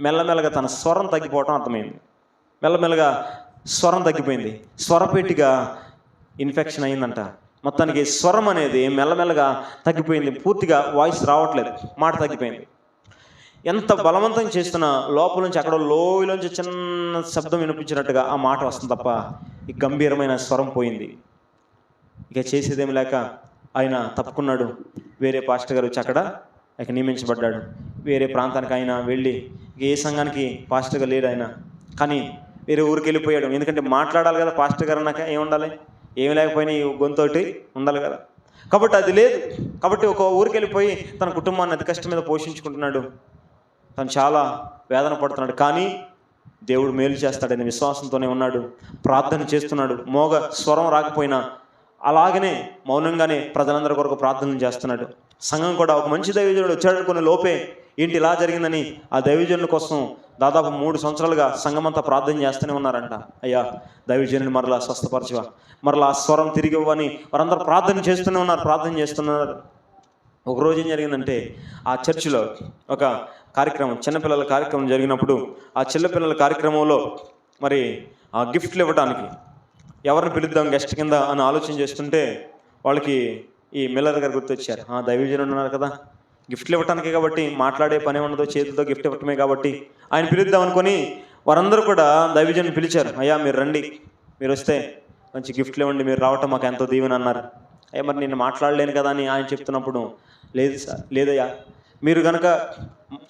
మెల్లమెల్లగా తన స్వరం తగ్గిపోవడం అర్థమైంది. మెల్లమెల్లగా స్వరం తగ్గిపోయింది, స్వరపేటిగా ఇన్ఫెక్షన్ అయిందంట. మొత్తానికి స్వరం అనేది మెల్లమెల్లగా తగ్గిపోయింది, పూర్తిగా వాయిస్ రావట్లేదు, మాట తగ్గిపోయింది. ఎంత బలవంతం చేస్తున్నా లోపల నుంచి అక్కడ లోయలోంచి చిన్న శబ్దం వినిపించినట్టుగా ఆ మాట వస్తుంది తప్ప ఈ గంభీరమైన స్వరం పోయింది. ఇక చేసేదేమి లేక ఆయన తప్పుకున్నాడు. వేరే పాస్టర్ గారు వచ్చి అక్కడ ఇక నియమించబడ్డాడు. వేరే ప్రాంతానికి ఆయన వెళ్ళి ఏ సంఘానికి పాస్టర్గా లేడు ఆయన, కానీ వేరే ఊరికి వెళ్ళిపోయాడు. ఎందుకంటే మాట్లాడాలి కదా పాస్టర్ గారు అన్నాక, ఏం ఉండాలి, ఏమి లేకపోయినా ఈ గొంతోటి ఉండాలి కదా. కాబట్టి అది లేదు. కాబట్టి ఒక ఊరికి వెళ్ళిపోయి తన కుటుంబాన్ని అతి కష్టం మీద పోషించుకుంటున్నాడు. తను చాలా వేదన పడుతున్నాడు. కానీ దేవుడు మేలు చేస్తాడని విశ్వాసంతోనే ఉన్నాడు. ప్రార్థన చేస్తున్నాడు. మోగ స్వరం రాకపోయినా అలాగనే మౌనంగానే ప్రజలందరి కొరకు ప్రార్థన చేస్తున్నాడు. సంఘం కూడా ఒక మంచి దైవజనుడు వచ్చాడనుకునే లోపే ఏంటి ఇలా జరిగిందని ఆ దైవజనుల కోసం దాదాపు 3 సంవత్సరాలుగా సంఘమంతా ప్రార్థన చేస్తూనే ఉన్నారంట. అయ్యా దైవజనుని మరలా స్వస్థపరచవా, మరలా ఆ స్వరం తిరిగి ఇవ్వని వారందరూ ప్రార్థన చేస్తున్నారు. ఒకరోజు ఏం జరిగిందంటే ఆ చర్చిలో ఒక కార్యక్రమం, చిన్నపిల్లల కార్యక్రమం జరిగినప్పుడు ఆ చిన్నపిల్లల కార్యక్రమంలో మరి ఆ గిఫ్ట్లు ఇవ్వడానికి ఎవరిని పిలుద్దాం గెస్ట్ కింద అని ఆలోచన చేస్తుంటే వాళ్ళకి ఈ మిల్లర్ గారు గుర్తొచ్చారు. దైవజనుడు ఉన్నారు కదా, గిఫ్ట్లు ఇవ్వటానికే కాబట్టి, మాట్లాడే పని ఉండదు, చేతితో గిఫ్ట్ ఇవ్వటమే కాబట్టి ఆయన పిలుద్దాం అనుకొని వారందరూ కూడా దైవజనుని పిలిచారు. అయ్యా మీరు రండి, మీరు వస్తే మంచి గిఫ్ట్లు ఇవ్వండి, మీరు రావటం మాకు ఎంతో దీవెన అన్నారు. అయ్యా మరి నేను మాట్లాడలేను కదా అని ఆయన చెప్తున్నప్పుడు, లేదు సార్, లేదయ్యా, మీరు కనుక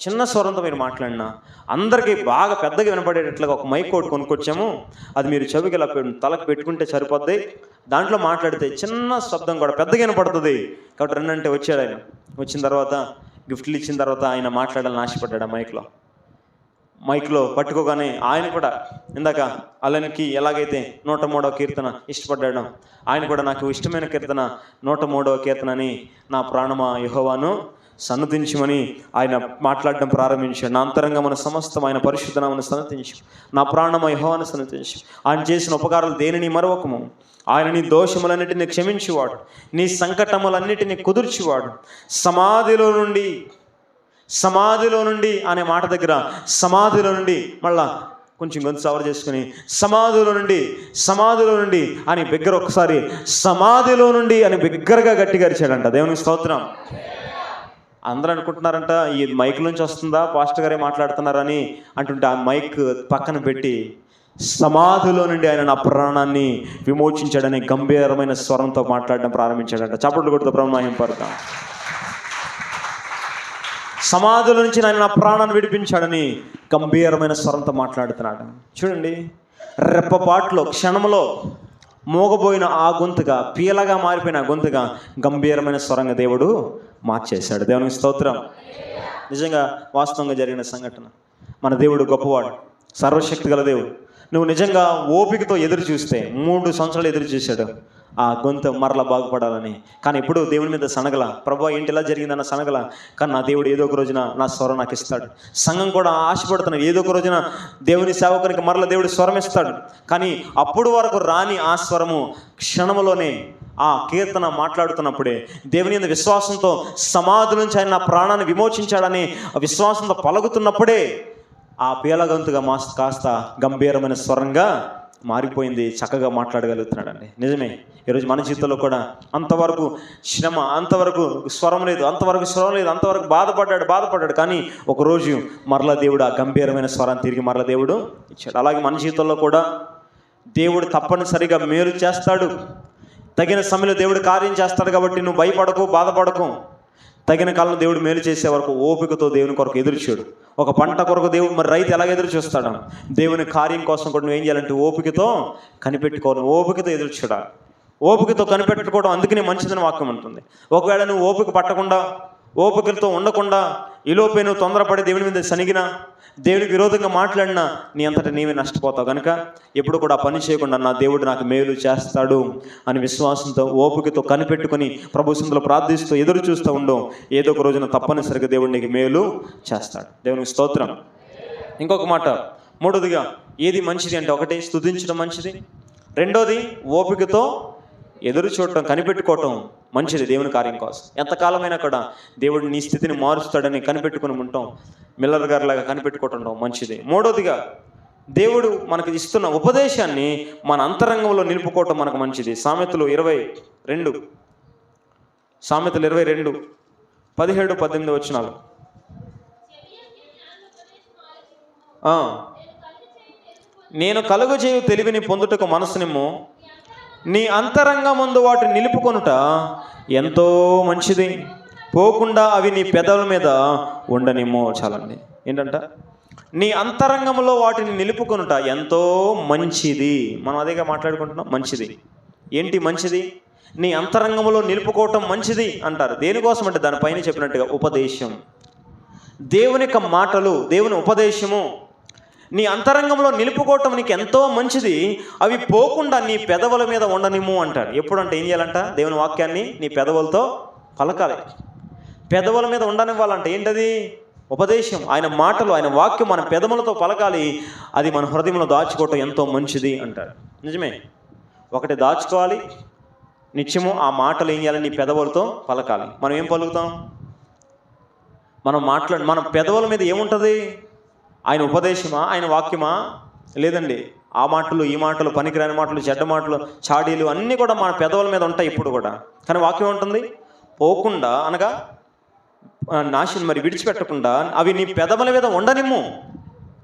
చిన్న స్వరంతో మీరు మాట్లాడినా అందరికీ బాగా పెద్దగా వినపడేటట్లుగా ఒక మైక్ ఒకటి కొనుక్కొచ్చాము, అది మీరు చెవికి ఇలా తలకు పెట్టుకుంటే సరిపోద్ది, దాంట్లో మాట్లాడితే చిన్న శబ్దం కూడా పెద్దగా వినపడుతుంది, కాబట్టి రెండంటే వచ్చాడు ఆయన. వచ్చిన తర్వాత గిఫ్ట్లు ఇచ్చిన తర్వాత ఆయన మాట్లాడాలని ఆశపడ్డాడు. ఆ మైక్లో పట్టుకోగానే ఆయన కూడా ఇందాక అల్లనికి ఎలాగైతే 103వ కీర్తన ఇష్టపడ్డాడు, ఆయన కూడా నాకు ఇష్టమైన కీర్తన 103వ కీర్తన అని, నా ప్రాణమా యెహోవాను సన్నతించమని ఆయన మాట్లాడడం ప్రారంభించాడు. నా అంతరంగమున సమస్తం ఆయన పరిశుద్ధ నామమును సన్నతించు, నా ప్రాణమా యెహోవాను సన్నతించు. ఆయన చేసిన ఉపకారాలు దేనిని మరవకము. ఆయన నీ దోషములన్నిటిని క్షమించువాడు, నీ సంకటములన్నిటిని కుదుర్చువాడు. సమాధిలో నుండి అనే మాట దగ్గర సమాధిలో నుండి మళ్ళా కొంచెం గొంతు సవర్ చేసుకుని సమాధిలో నుండి అని బిగ్గర, ఒకసారి సమాధిలో నుండి అని బిగ్గరగా గట్టిగా అరిచాడంట. దేవునికి స్తోత్రం. అందరూ అనుకుంటున్నారంట ఈ మైక్ నుంచి వస్తుందా, పాస్టర్ గారే మాట్లాడుతున్నారని అంటుంటే ఆ మైక్ పక్కన పెట్టి సమాధిలో నుండి ఆయన నా ప్రాణాన్ని విమోచించాడని గంభీరమైన స్వరంతో మాట్లాడడం ప్రారంభించాడంట. చప్పట్లు కొడుతూ ప్రభువుని మహిమపడతాం. సమాధుల నుంచి ఆయన నా ప్రాణాన్ని విడిపించాడని గంభీరమైన స్వరంతో మాట్లాడుతున్నాడు. చూడండి, రెప్పపాట్లో క్షణంలో మోగబోయిన ఆ గొంతుగా, పీలగా మారిపోయిన ఆ గొంతుగా గంభీరమైన స్వరంగా దేవుడు మార్చేశాడు. దేవునికి స్తోత్రం. నిజంగా వాస్తవంగా జరిగిన సంఘటన. మన దేవుడు గొప్పవాడు, సర్వశక్తి గల దేవుడు. నువ్వు నిజంగా ఓపికతో ఎదురు చూస్తే 3 సంవత్సరాలు ఎదురు చూశాడు ఆ గొంతు మరలా బాగుపడాలని. కానీ ఇప్పుడు దేవుని మీద సనగల, ప్రభు ఏంటి ఇలా జరిగిందన్న సనగల. కానీ నా దేవుడు ఏదో ఒక రోజున నా స్వరం నాకు ఇస్తాడు. సంఘం కూడా ఆశపడుతున్నాడు, ఏదో ఒక రోజున దేవుని సేవకునికి మరల దేవుడు స్వరం ఇస్తాడు. కానీ అప్పుడు వరకు రాని ఆ స్వరము క్షణంలోనే ఆ కీర్తన మాట్లాడుతున్నప్పుడే దేవుని యందు విశ్వాసంతో సమాధి నుంచి ఆయన నా ప్రాణాన్ని విమోచించాడని విశ్వాసంతో పలుకుతున్నప్పుడే ఆ పీలగొంతుగా కాస్త గంభీరమైన స్వరంగా మారిపోయింది. చక్కగా మాట్లాడగలుగుతున్నాడండి. నిజమే, ఈరోజు మన జీవితంలో కూడా అంతవరకు శ్రమ, అంతవరకు స్వరం లేదు, అంతవరకు బాధపడ్డాడు. కానీ ఒకరోజు మరలా దేవుడు ఆ గంభీరమైన స్వరాన్ని తిరిగి మరలా దేవుడు ఇచ్చాడు. అలాగే మన జీవితంలో కూడా దేవుడు తప్పనిసరిగా మేలు చేస్తాడు. తగిన సమయంలో దేవుడు కార్యం చేస్తాడు. కాబట్టి నువ్వు భయపడకు, బాధపడకు. తగిన కాలంలో దేవుడు మేలు చేసే వరకు ఓపికతో దేవుని కొరకు ఎదురు చూడు. ఒక పంట కొరకు దేవుడు, మరి రైతు ఎలాగ ఎదురు చూస్తాడు, దేవుని కార్యం కోసం కూడా నువ్వు ఏం చేయాలంటే ఓపికతో కనిపెట్టుకోవాలి, ఓపికతో ఎదురు చూడాలి, ఓపికతో కనిపెట్టుకోవడం అందుకనే మంచిదని వాక్యం ఉంటుంది. ఒకవేళ నువ్వు ఓపిక పట్టకుండా, ఓపికలతో ఉండకుండా, ఈలోపే నువ్వు తొందరపడి దేవుని మీద సనిగినా, దేవుడికి విరోధంగా మాట్లాడినా నీ అంతటా నీవే నష్టపోతావు. కనుక ఎప్పుడు కూడా పని చేయకుండా నా దేవుడు నాకు మేలు చేస్తాడు అని విశ్వాసంతో ఓపికతో కనిపెట్టుకుని ప్రభు సన్నిధిలో ప్రార్థిస్తూ ఎదురు చూస్తూ ఉండవు. ఏదో ఒక రోజున తప్పనిసరిగా దేవుడు నీకు మేలు చేస్తాడు. దేవునికి స్తోత్రం. ఇంకొక మాట, మూడోదిగా ఏది మంచిది అంటే, ఒకటి స్తుతించడం మంచిది, రెండోది ఓపికతో ఎదురు చూడటం, కనిపెట్టుకోవటం మంచిది దేవుని కార్యం కోసం. ఎంతకాలమైనా కూడా దేవుడు నీ స్థితిని మారుస్తాడని కనిపెట్టుకుని ఉంటాం. మిల్లర్ గారి లాగా కనిపెట్టుకోవటం మంచిది. మూడోదిగా దేవుడు మనకు ఇస్తున్న ఉపదేశాన్ని మన అంతరంగంలో నిలుపుకోవటం మనకు మంచిది. సామెతలు 22 17-18 వచనాలు. నేను కలుగజేయు తెలివిని పొందుటకు మనసునిమ్ము, నీ అంతరంగమందు వాటిని నిలుపుకొనుట ఎంతో మంచిది, పోకుండా అవి నీ పెదవుల మీద ఉండనిమ్మో. చాలండి. ఏంటంట? నీ అంతరంగంలో వాటిని నిలుపుకొనుట ఎంతో మంచిది. మనం అదేగా మాట్లాడుకుంటున్నాం. మంచిది ఏంటి? మంచిది నీ అంతరంగంలో నిలుపుకోవటం మంచిది అంటారు. దేనికోసం అంటే దానిపైన చెప్పినట్టుగా ఉపదేశం, దేవుని యొక్క మాటలు, దేవుని ఉపదేశము నీ అంతరంగంలో నిలుపుకోవటం నీకు ఎంతో మంచిది, అవి పోకుండా నీ పెదవుల మీద ఉండనిమ్ము అంటాడు. ఎప్పుడంటే ఏం చేయాలంట? దేవుని వాక్యాన్ని నీ పెదవులతో పలకాలి. పెదవుల మీద ఉండనివ్వాలంటే ఏంటది? ఉపదేశం, ఆయన మాటలు, ఆయన వాక్యం మన పెదవులతో పలకాలి. అది మన హృదయంలో దాచుకోవటం ఎంతో మంచిది అంటాడు. నిజమే. ఒకటి దాచుకోవాలి, నిత్యము ఆ మాటలు ఏం చేయాలి? నీ పెదవులతో పలకాలి. మనం ఏం పలుకుతాం? మన పెదవుల మీద ఏముంటుంది? ఆయన ఉపదేశమా, ఆయన వాక్యమా? లేదండి. ఆ మాటలు, ఈ మాటలు, పనికిరాని మాటలు, చెడ్డ మాటలు, చాడీలు అన్నీ కూడా మన పెదవుల మీద ఉంటాయి ఇప్పుడు కూడా. కానీ వాక్యం ఉంటుంది పోకుండా, అనగా నాశనం మరి విడిచిపెట్టకుండా అవి నీ పెదవుల మీద ఉండనిమ్ము.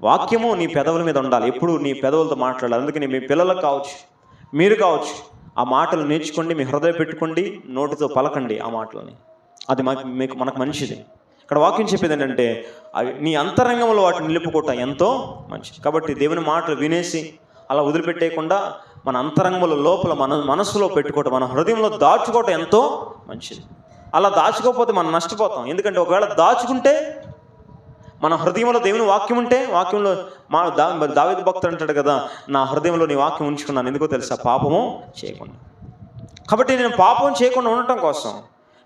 వాక్యము నీ పెదవుల మీద ఉండాలి. ఎప్పుడు నీ పెదవులతో మాట్లాడాలి. అందుకని మీ పిల్లలకు కావచ్చు, మీరు కావచ్చు, ఆ మాటలు నేర్చుకోండి, మీ హృదయం పెట్టుకోండి, నోటితో పలకండి ఆ మాటలని. అది మనకు మంచిది. ఇక్కడ వాక్యం చెప్పేది ఏంటంటే అవి నీ అంతరంగంలో వాటిని నిలుపుకోవటం ఎంతో మంచిది. కాబట్టి దేవుని మాటలు వినేసి అలా వదిలిపెట్టేయకుండా మన అంతరంగంలో లోపల మన మనస్సులో పెట్టుకోవటం, మన హృదయంలో దాచుకోవటం ఎంతో మంచిది. అలా దాచుకోకపోతే మనం నష్టపోతాం. ఎందుకంటే ఒకవేళ దాచుకుంటే, మన హృదయంలో దేవుని వాక్యం ఉంటే, వాక్యంలో దావీదు భక్తుడు అంటాడు కదా, నా హృదయంలో నీ వాక్యం ఉంచుకున్నాను, ఎందుకో తెలుసా? పాపము చేయకుండా. కాబట్టి నేను పాపం చేయకుండా ఉండటం కోసం,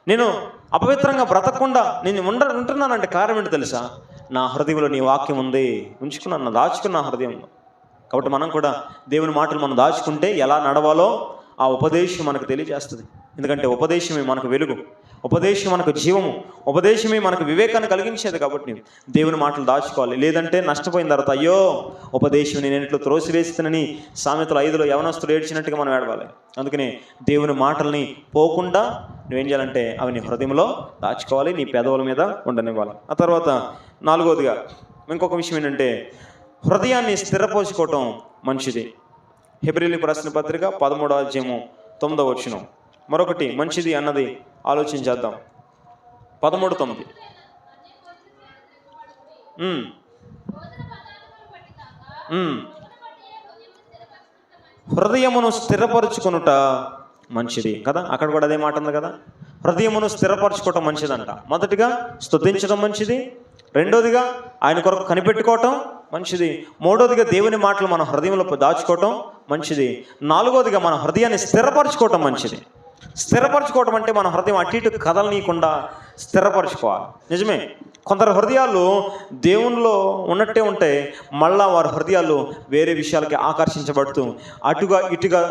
నేను అపవిత్రంగా బ్రతకకుండా నేను ఉంటున్నానంటే కారణం ఏంటి తెలుసా? నా హృదయంలో నీ వాక్యం ఉంది, ఉంచుకున్నాను, దాచుకున్న హృదయంలో. కాబట్టి మనం కూడా దేవుని మాటలు మనం దాచుకుంటే ఎలా నడవాలో ఆ ఉపదేశం మనకు తెలియజేస్తుంది. ఎందుకంటే ఉపదేశమే మనకు వెలుగు, ఉపదేశం మనకు జీవము, ఉపదేశమే మనకు వివేకాన్ని కలిగించేది. కాబట్టి దేవుని మాటలు దాచుకోవాలి. లేదంటే నష్టపోయిన తర్వాత అయ్యో ఉపదేశం నేను ఇంట్లో త్రోసివేస్తానని సామెతలు 5లో యవనస్తులు ఏడ్చినట్టుగా మనం ఏడవాలి. అందుకని దేవుని మాటల్ని పోకుండా నువ్వేం చేయాలంటే అవి నీ హృదయంలో దాచుకోవాలి, నీ పెదవుల మీద ఉండనివ్వాలి. ఆ తర్వాత 4వదిగా ఇంకొక విషయం ఏంటంటే హృదయాన్ని స్థిరపరచుకోవటం మంచిది. హెబ్రీయులకు రాసిన పత్రిక 13వ అధ్యాయము 9వ వచనం. మరొకటి మంచిది అన్నది ఆలోచించేద్దాం. 13:9. హృదయమును స్థిరపరచుకొనుట మంచిది కదా. అక్కడ కూడా అదే మాట ఉంది కదా, హృదయమును స్థిరపరచుకోవటం మంచిదంట. మొదటిగా స్తుతించడం మంచిది, రెండోదిగా ఆయన కొరకు కనిపెట్టుకోవటం మంచిది, మూడోదిగా దేవుని మాటలు మన హృదయంలో దాచుకోవటం మంచిది, నాలుగోదిగా మన హృదయాన్ని స్థిరపరచుకోవటం మంచిది. స్థిరపరచుకోవటం అంటే మన హృదయం అటు ఇటు కదలనీయకుండా స్థిరపరచుకోవాలి. నిజమే, కొందరు హృదయాలు దేవునిలో ఉన్నట్టే ఉంటాయి, మళ్ళా వారి హృదయాలు వేరే విషయాలకి ఆకర్షించబడుతూ అటుగా ఇటుగా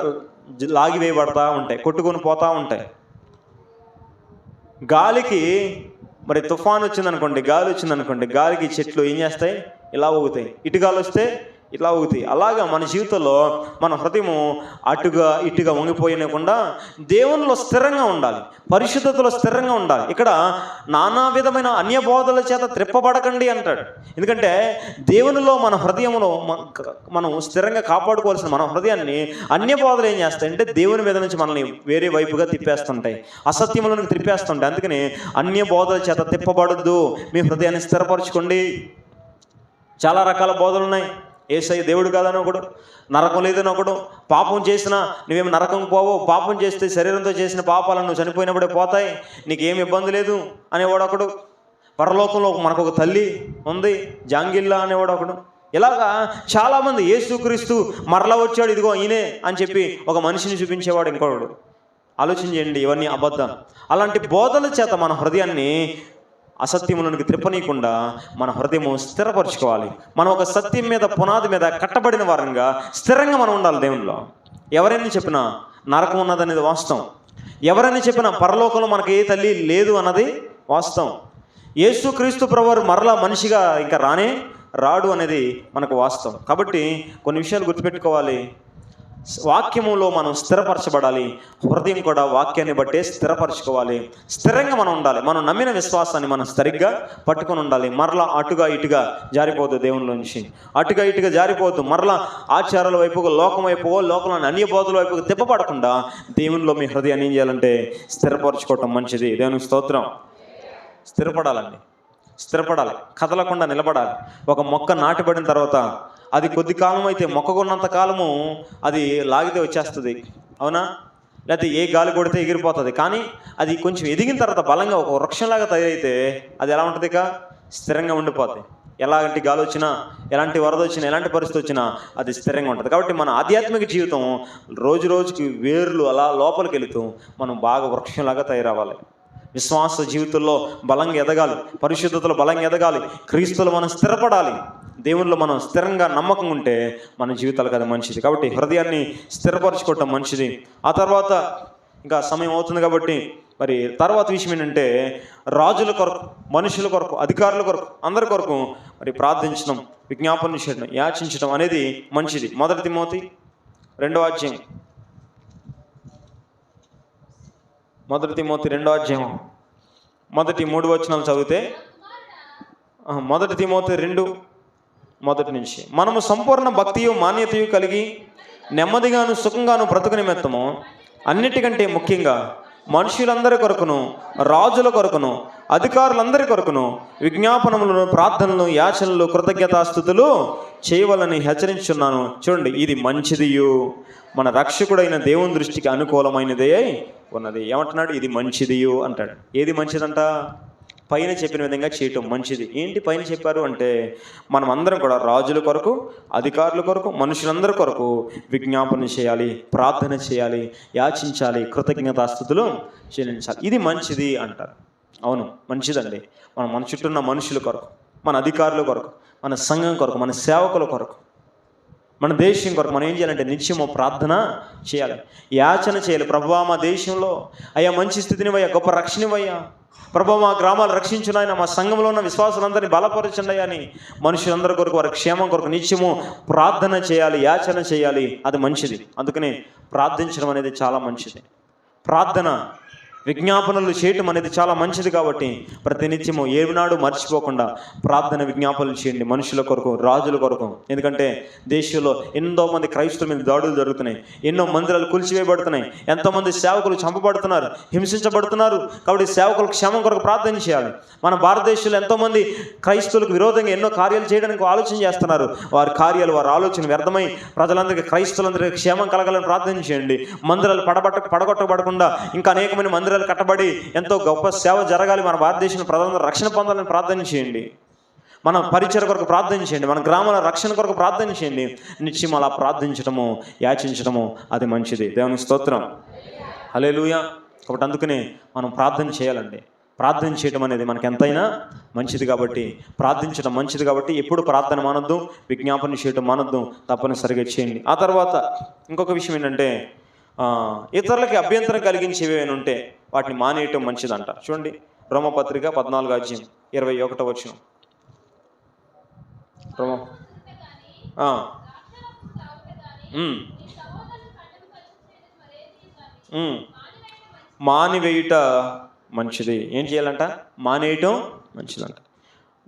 లాగివేయబడతా ఉంటాయి, కొట్టుకొని పోతూ ఉంటాయి. గాలికి మరి తుఫాన్ వచ్చిందనుకోండి, గాలి వచ్చిందనుకోండి, గాలికి చెట్లు ఏం చేస్తాయి? ఇలా ఊగుతాయి. ఇటు గాలి వస్తే ఇలా ఊగుతాయి. అలాగా మన జీవితంలో మన హృదయము అటుగా ఇటుగా వంగిపోయకుండా దేవునిలో స్థిరంగా ఉండాలి, పరిశుద్ధతలో స్థిరంగా ఉండాలి. ఇక్కడ నానా విధమైన అన్య బోధల చేత త్రిప్పబడకండి అంటాడు. ఎందుకంటే దేవునిలో మన హృదయంలో మనం స్థిరంగా కాపాడుకోవాల్సిన మన హృదయాన్ని అన్య బోధలు ఏం చేస్తాయంటే దేవుని మీద నుంచి మనల్ని వేరే వైపుగా తిప్పేస్తుంటాయి, అసత్యములను తిప్పేస్తుంటాయి. అందుకని అన్య బోధల చేత తిప్పబడద్దు, మీ హృదయాన్ని స్థిరపరచుకోండి. చాలా రకాల బోధలు ఉన్నాయి. యేసయ్య దేవుడు కాదని ఒకడు, నరకం లేదని ఒకడు, పాపం చేసినా నువ్వేమి నరకం పోవు, పాపం చేస్తే శరీరంతో చేసిన పాపాలను నువ్వు చనిపోయినప్పుడే పోతాయి, నీకేమి ఇబ్బంది లేదు అనేవాడు ఒకడు, పరలోకంలో మనకు ఒక తల్లి ఉంది జాంగిల్లా అనేవాడు ఒకడు. ఇలాగా చాలామంది యేసుక్రీస్తు మరలా వచ్చాడు ఇదిగో ఈయనే అని చెప్పి ఒక మనిషిని చూపించేవాడు ఇంకొకడు. ఆలోచన చేయండి, ఇవన్నీ అబద్ధం. అలాంటి బోధల చేత మన హృదయాన్ని అసత్యములకు త్రిప్పనీయకుండా మన హృదయము స్థిరపరచుకోవాలి. మనం ఒక సత్యం మీద పునాది మీద కట్టబడిన వారంగా స్థిరంగా మనం ఉండాలి దేవునిలో. ఎవరైనా చెప్పినా నరకం ఉన్నదనేది వాస్తవం, ఎవరైనా చెప్పినా పరలోకంలో మనకు ఏ తల్లి లేదు అన్నది వాస్తవం, యేసుక్రీస్తు ప్రభువారు మరలా మనిషిగా ఇంకా రాడు అనేది మనకు వాస్తవం. కాబట్టి కొన్ని విషయాలు గుర్తుపెట్టుకోవాలి. వాక్యములో మనం స్థిరపరచబడాలి. హృదయం కూడా వాక్యాన్ని బట్టే స్థిరపరచుకోవాలి. స్థిరంగా మనం ఉండాలి. మనం నమ్మిన విశ్వాసాన్ని మనం సరిగ్గా పట్టుకొని ఉండాలి. మరలా అటుగా ఇటుగా జారిపోవద్దు. దేవునిలోంచి అటుగా ఇటుగా జారిపోవద్దు. మరలా ఆచారాల వైపుగా, లోకం వైపుగా, లోకంలోని అన్య బోధల వైపుగా తిప్పబడకుండా దేవునిలో మీ హృదయాన్ని ఏం చేయాలంటే స్థిరపరచుకోవటం మంచిది. దేవునికి స్తోత్రం. స్థిరపడాలండి. స్థిరపడాలి. కదలకుండా నిలబడాలి. ఒక మొక్క నాటబడిన తర్వాత అది కొద్ది కాలం అయితే, మొక్కకున్నంత కాలము అది లాగితే వచ్చేస్తుంది, అవునా? లేకపోతే ఏ గాలి కొడితే ఎగిరిపోతుంది. కానీ అది కొంచెం ఎదిగిన తర్వాత బలంగా ఒక వృక్షంలాగా తయారైతే అది ఎలా ఉంటుంది? ఇక స్థిరంగా ఉండిపోతుంది. ఎలాంటి గాలి వచ్చినా, ఎలాంటి వరద వచ్చినా, ఎలాంటి పరిస్థితి వచ్చినా అది స్థిరంగా ఉంటుంది. కాబట్టి మన ఆధ్యాత్మిక జీవితం రోజు రోజుకి వేర్లు అలా లోపలికి వెళుతూ మనం బాగా వృక్షంలాగా తయారవ్వాలి. విశ్వాస జీవితంలో బలంగా ఎదగాలి. పరిశుద్ధతలో బలంగా ఎదగాలి. క్రీస్తులో మనం స్థిరపడాలి. దేవునిలో మనం స్థిరంగా నమ్మకం ఉంటే మన జీవితాలకు అది మంచిది. కాబట్టి హృదయాన్ని స్థిరపరచుకోవటం మంచిది. ఆ తర్వాత ఇంకా సమయం అవుతుంది కాబట్టి మరి తర్వాత విషయం ఏంటంటే, రాజుల కొరకు, మనుషుల కొరకు, అధికారుల కొరకు, అందరి కొరకు మరి ప్రార్థించడం, విజ్ఞాపన చేయడం, యాచించడం అనేది మంచిది. 1 తిమోతి 2వ అధ్యాయం 1 తిమోతి 2వ అధ్యాయం మొదటి 3 వచనాలు చదివితే, 1 తిమోతి 2:1 నుంచి, మనము సంపూర్ణ భక్తియు మాన్యతయు కలిగి నెమ్మదిగాను సుఖంగాను బ్రతుకు నిమిత్తము అన్నిటికంటే ముఖ్యంగా మనుషులందరి కొరకును, రాజుల కొరకును, అధికారులందరి కొరకును విజ్ఞాపనములను, ప్రార్థనలు, యాచనలు, కృతజ్ఞతాస్తుతులు చేయవలని హెచ్చరించున్నాను. చూడండి, ఇది మంచిదియు మన రక్షకుడైన దేవుని దృష్టికి అనుకూలమైనదే ఉన్నది. ఏమంటున్నాడు? ఇది మంచిదియు అంటాడు. ఏది మంచిదంట? పైన చెప్పిన విధంగా చేయటం మంచిది. ఏంటి పైన చెప్పారు అంటే, మనం అందరం కూడా రాజుల కొరకు, అధికారుల కొరకు, మనుషులందరి కొరకు విజ్ఞాపన చేయాలి, ప్రార్థన చేయాలి, యాచించాలి, కృతజ్ఞతాస్తుతులు చెల్లించాలి. ఇది మంచిది అంటారు. అవును, మంచిదండి. మన చుట్టూ ఉన్న మనుషుల కొరకు, మన అధికారుల కొరకు, మన సంఘం కొరకు, మన సేవకుల కొరకు, మన దేశం కొరకు మనం ఏం చేయాలంటే నిత్యము ప్రార్థన చేయాలి, యాచన చేయాలి. ప్రభువా, మా దేశంలో అయ్యా మంచి స్థితినివయ్యా, గొప్ప రక్షణవయ్యా, ప్రభువా మా గ్రామాలు రక్షించున్నాయన, మా సంఘంలో ఉన్న విశ్వాసులందరినీ బలపరచండి అని మనుషులందరి కొరకు, వారి క్షేమం కొరకు నిత్యము ప్రార్థన చేయాలి, యాచన చేయాలి. అది మంచిది. అందుకని ప్రార్థించడం అనేది చాలా మంచిది. ప్రార్థన, విజ్ఞాపనలు చేయటం అనేది చాలా మంచిది. కాబట్టి ప్రతినిత్యము ఏనాడు మర్చిపోకుండా ప్రార్థన, విజ్ఞాపనలు చేయండి మనుషుల కొరకు, రాజుల కొరకు. ఎందుకంటే దేశంలో ఎంతోమంది క్రైస్తవుల మీద దాడులు జరుగుతున్నాయి, ఎన్నో మందిరాలు కూల్చివేయబడుతున్నాయి, ఎంతోమంది సేవకులు చంపబడుతున్నారు, హింసించబడుతున్నారు. కాబట్టి సేవకుల క్షేమం కొరకు ప్రార్థన చేయాలి. మన భారతదేశంలో ఎంతోమంది క్రైస్తవులకు విరోధంగా ఎన్నో కార్యాలు చేయడానికి ఆలోచన చేస్తున్నారు. వారి కార్యాలు, వారి ఆలోచన వ్యర్థమై ప్రజలందరికీ, క్రైస్తవులందరికీ క్షేమం కలగాలని ప్రార్థన చేయండి. మందిరాలు పడగొట్టబడకుండా ఇంకా అనేకమైన మందిరాలు కట్టబడి ఎంతో గొప్ప సేవ జరగాలి. మన భారతదేశంలో ప్రజలందరూ రక్షణ పొందాలని ప్రార్థన చేయండి. మన పరిచయ కొరకు ప్రార్థన చేయండి. మన గ్రామాల రక్షణ కొరకు ప్రార్థన చేయండి. నిత్యం అలా ప్రార్థించడము, యాచించడము అది మంచిది. దేవునికి స్తోత్రం. హల్లెలూయా. కాబట్టి అందుకనే మనం ప్రార్థన చేయాలండి. ప్రార్థన చేయడం అనేది మనకి ఎంతైనా మంచిది. కాబట్టి ప్రార్థించడం మంచిది. కాబట్టి ఎప్పుడు ప్రార్థన మానొద్దు, విజ్ఞాపన చేయడం మానొద్దు, తప్పనిసరిగా చేయండి. ఆ తర్వాత ఇంకొక విషయం ఏంటంటే, ఇతరులకి అభ్యంతరం కలిగించేవి ఏమైనా ఉంటే వాటిని మానేయటం మంచిదంట. చూడండి, రోమపత్రిక 14వ అధ్యాయం 21వ వచనం. మానివేయుట మంచిది. ఏం చేయాలంట? మానేయటం మంచిదంట.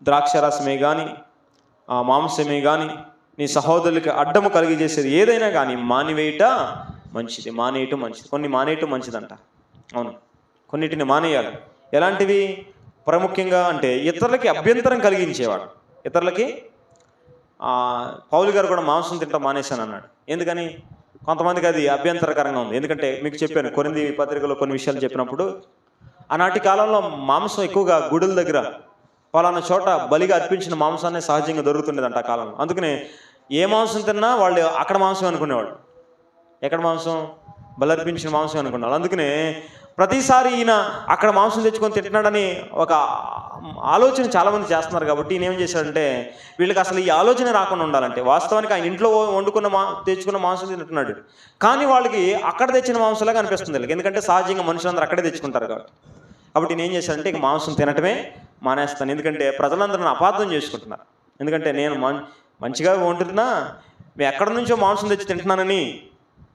ద్రాక్షరసమే కానీ, మాంసమే కానీ, నీ సహోదరులకి అడ్డము కలిగజేసేది ఏదైనా కానీ మానివేయుట మంచిది. మానేయటం మంచిది. కొన్ని మానేయటం మంచిదంట. అవును, కొన్నిటిని మానేయాలి. ఎలాంటివి? ప్రాముఖ్యంగా అంటే ఇతరులకి అభ్యంతరం కలిగించేవాడు. ఇతరులకి పౌలు గారు కూడా మాంసం తింటాం మానేశాను అన్నాడు. ఎందుకని? కొంతమందికి అది అభ్యంతరకరంగా ఉంది. ఎందుకంటే మీకు చెప్పాను, కొరింథీ పత్రికలో కొన్ని విషయాలు చెప్పినప్పుడు, ఆనాటి కాలంలో మాంసం ఎక్కువగా గుడుల దగ్గర పలానా చోట బలిగా అర్పించిన మాంసాన్ని సహజంగా దొరుకుతుండేదంట ఆ కాలంలో. అందుకనే ఏ మాంసం తిన్నా వాళ్ళు అక్కడ మాంసం అనుకునేవాళ్ళు. ఎక్కడ మాంసం? బలర్పించిన మాంసం అనుకున్నాడు. అందుకనే ప్రతిసారి ఈయన అక్కడ మాంసం తెచ్చుకొని తింటున్నాడని ఒక ఆలోచన చాలామంది చేస్తున్నారు. కాబట్టి ఈయన ఏం చేశాడంటే, వీళ్ళకి అసలు ఈ ఆలోచన రాకుండా ఉండాలంటే, వాస్తవానికి ఆయన ఇంట్లో వండుకున్న తెచ్చుకున్న మాంసం తింటున్నాడు, కానీ వాళ్ళకి అక్కడ తెచ్చిన మాంసంలాగా అనిపిస్తుంది వీళ్ళకి. ఎందుకంటే సహజంగా మనుషులందరూ అక్కడే తెచ్చుకుంటారు కాబట్టి నేను ఏం చేశానంటే, ఇక మాంసం తినటమే మానేస్తాను. ఎందుకంటే ప్రజలందరూ అపార్థం చేసుకుంటున్నారు. ఎందుకంటే నేను మంచిగా వండుతున్నా, ఎక్కడి నుంచో మాంసం తెచ్చి తింటున్నానని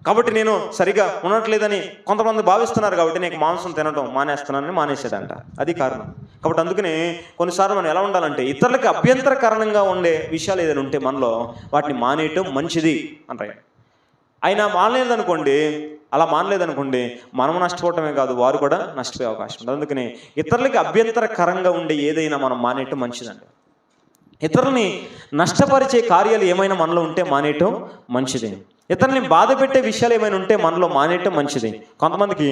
కాబట్టి నేను సరిగా ఉండట్లేదని కొంతమంది భావిస్తున్నారు, కాబట్టి నేను మాంసం తినడం మానేస్తున్నానని మానేసాడంట. అది కారణం. కాబట్టి అందుకనే కొన్నిసార్లు మనం ఎలా ఉండాలంటే, ఇతరులకి అభ్యంతరకరణంగా ఉండే విషయాలు ఏదైనా ఉంటే మనలో వాటిని మానేయటం మంచిది అంటారు. ఆయన మానలేదనుకోండి మనము నష్టపోవటమే కాదు, వారు కూడా నష్టపోయే అవకాశం ఉంటుంది. అందుకని ఇతరులకి అభ్యంతరకరంగా ఉండే ఏదైనా మనం మానేయటం మంచిదండి. ఇతరులని నష్టపరిచే కార్యాలు ఏమైనా మనలో ఉంటే మానేయటం మంచిది. ఇతరులని బాధ పెట్టే విషయాలు ఏమైనా ఉంటే మనలో మానేయటం మంచిది. కొంతమందికి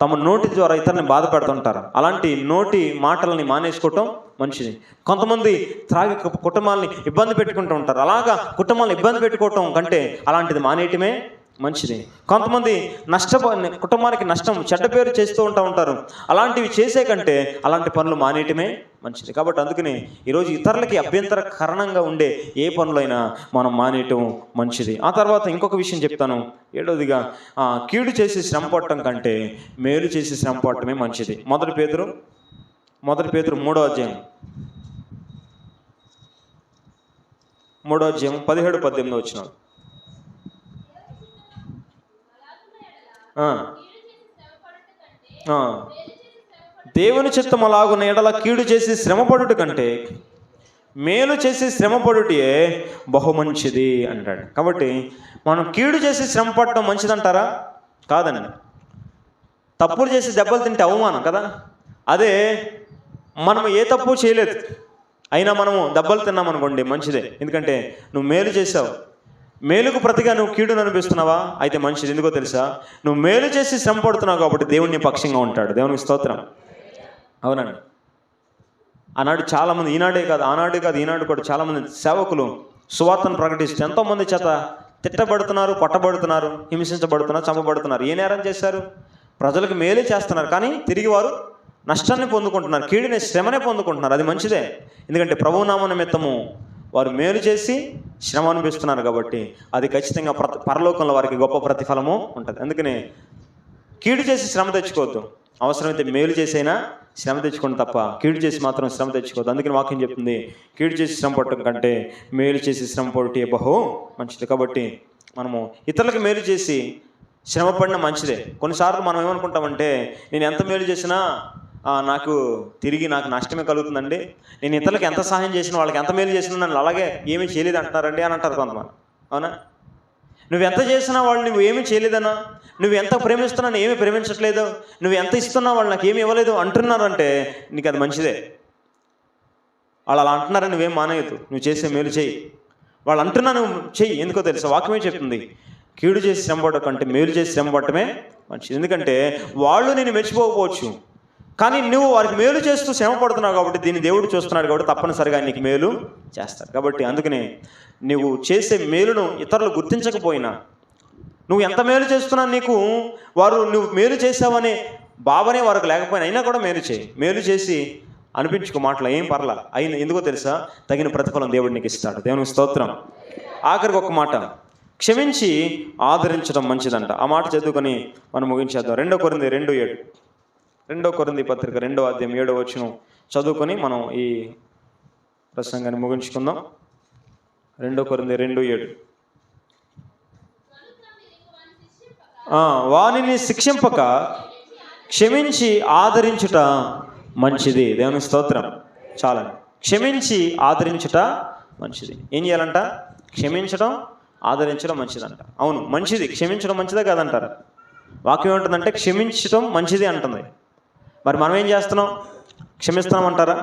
తమ నోటి ద్వారా ఇతరులని బాధ పెడుతుంటారు, అలాంటి నోటి మాటలని మానేసుకోవటం మంచిది. కొంతమంది త్రాగి కుటుంబాలని ఇబ్బంది పెట్టుకుంటూ ఉంటారు, అలాగా కుటుంబాలను ఇబ్బంది పెట్టుకోవటం కంటే అలాంటిది మానేయటమే మంచిది. కొంతమంది కుటుంబానికి నష్టం, చెడ్డ పేరు చేస్తూ ఉంటారు, అలాంటివి చేసే కంటే అలాంటి పనులు మానేయటమే మంచిది. కాబట్టి అందుకని ఈరోజు ఇతరులకి అభ్యంతరకరణంగా ఉండే ఏ పనులైనా మనం మానేయటం మంచిది. ఆ తర్వాత ఇంకొక విషయం చెప్తాను, 7వదిగా కీడు చేసి శ్రమ పడటం కంటే మేలు చేసి శ్రమ పడటమే మంచిది. మొదటి పేతురు 3వ అధ్యాయం 17-18 వచనాలు. దేవుని చిత్తం అలాగున్న ఎడల కీడు చేసి శ్రమపడుట కంటే మేలు చేసి శ్రమపడుటే బహుమంచిది అంటాడు. కాబట్టి మనం కీడు చేసి శ్రమ పడటం మంచిదంటారా? కాదండి. తప్పులు చేసి దెబ్బలు తింటే అవమానం కదా. అదే మనం ఏ తప్పు చేయలేదు అయినా మనము దెబ్బలు తిన్నాం అనుకోండి, మంచిదే. ఎందుకంటే నువ్వు మేలు చేసావు, మేలుకు ప్రతిగా నువ్వు కీడును అనిపిస్తున్నావా, అయితే మంచిది. ఎందుకో తెలుసా? నువ్వు మేలు చేసి శ్రమ పడుతున్నావు కాబట్టి దేవుని పక్షంగా ఉంటాడు. దేవునికి స్తోత్రం. అవునండి. ఆనాడు చాలామంది, ఆనాడే కాదు ఈనాడు కూడా చాలామంది సేవకులు సువార్తను ప్రకటిస్తూ ఎంతోమంది చేత తిట్టబడుతున్నారు, కొట్టబడుతున్నారు, హింసించబడుతున్నారు, చంపబడుతున్నారు. ఏ నేరం చేశారు? ప్రజలకు మేలే చేస్తున్నారు, కానీ తిరిగి వారు నష్టాన్ని పొందుకుంటున్నారు, కీడుని శ్రమనే పొందుకుంటున్నారు. అది మంచిదే. ఎందుకంటే ప్రభునామ నిమిత్తము వారు మేలు చేసి శ్రమ అనిపిస్తున్నారు కాబట్టి అది ఖచ్చితంగా పరలోకంలో వారికి గొప్ప ప్రతిఫలము ఉంటుంది. అందుకని కీడు చేసి శ్రమ తెచ్చుకోవద్దు, అవసరమైతే మేలు చేసైనా శ్రమ తెచ్చుకోండి తప్ప కీడు చేసి మాత్రం శ్రమ తెచ్చుకోవద్దు. అందుకని వాక్యం చెప్తుంది, కీడు చేసి శ్రమ పడటం కంటే మేలు చేసి శ్రమ పడుటే బహు మంచిది. కాబట్టి మనము ఇతరులకు మేలు చేసి శ్రమ పడిన మంచిదే. కొన్నిసార్లు మనం ఏమనుకుంటామంటే, నేను ఎంత మేలు చేసినా నాకు నష్టమే కలుగుతుందండి, నేను ఇతరులకు ఎంత సహాయం చేసినా, వాళ్ళకి ఎంత మేలు చేసినా నన్ను అలాగే ఏమీ చేయలేదు అంటున్నారండి అని అంటారు కొంతమంది. అవునా? నువ్వు ఎంత చేసినా వాళ్ళు నువ్వు ఏమీ చేయలేదన్నా, నువ్వు ఎంత ప్రేమిస్తున్నా ఏమీ ప్రేమించట్లేదు, నువ్వు ఎంత ఇస్తున్నా వాళ్ళు నాకు ఏమి ఇవ్వలేదు అంటున్నారంటే నీకు అది మంచిదే. వాళ్ళు అలా అంటున్నారని నువ్వేం మానేయద్దు, నువ్వు చేసే మేలు చేయి. వాళ్ళు అంటున్నా నువ్వు చెయ్యి. ఎందుకో తెలుసా? వాక్యమే చెప్తుంది, కీడు చేసి శ్రమ పడటం కంటే మేలు చేసి శ్రమ పడటమే మంచిది. ఎందుకంటే వాళ్ళు నేను మెచ్చిపోకపోవచ్చు, కానీ నువ్వు వారికి మేలు చేస్తూ శ్రమ పడుతున్నావు కాబట్టి దీన్ని దేవుడు చూస్తున్నాడు కాబట్టి తప్పనిసరిగా నీకు మేలు చేస్తాడు. కాబట్టి అందుకనే నువ్వు చేసే మేలును ఇతరులు గుర్తించకపోయినా, నువ్వు ఎంత మేలు చేస్తున్నా నువ్వు మేలు చేసావనే భావనే వారికి లేకపోయినా అయినా కూడా మేలు చేయి. మేలు చేసి అనిపించుకో, మాటలు ఏం పర్లా. ఎందుకో తెలుసా? తగిన ప్రతిఫలం దేవుడు నీకు ఇస్తాడు. దేవునికి స్తోత్రం. ఆఖరికి ఒక మాట, క్షమించి ఆదరించడం మంచిదంట. ఆ మాట చదువుకొని మనం ముగించేద్దాం. 2 కొరింథీ 2:7. 2 కొరింథీ పత్రిక 2వ అధ్యాయం 7వ వచనం చదువుకొని మనం ఈ ప్రసంగాన్ని ముగించుకుందాం. 2 కొరింథీ 2:7. వానిని శిక్షింపక క్షమించి ఆదరించుట మంచిది. దేవుని స్తోత్రం. చాలండి. క్షమించి ఆదరించుట మంచిది. ఏం చేయాలంట? క్షమించడం, ఆదరించడం మంచిదంట. అవును, మంచిది. క్షమించడం మంచిదే కాదంటారు. వాక్యం ఏమంటుందంటే క్షమించడం మంచిది అంటుంది. మరి మనం ఏం చేస్తున్నాం? క్షమిస్తున్నామంటారా?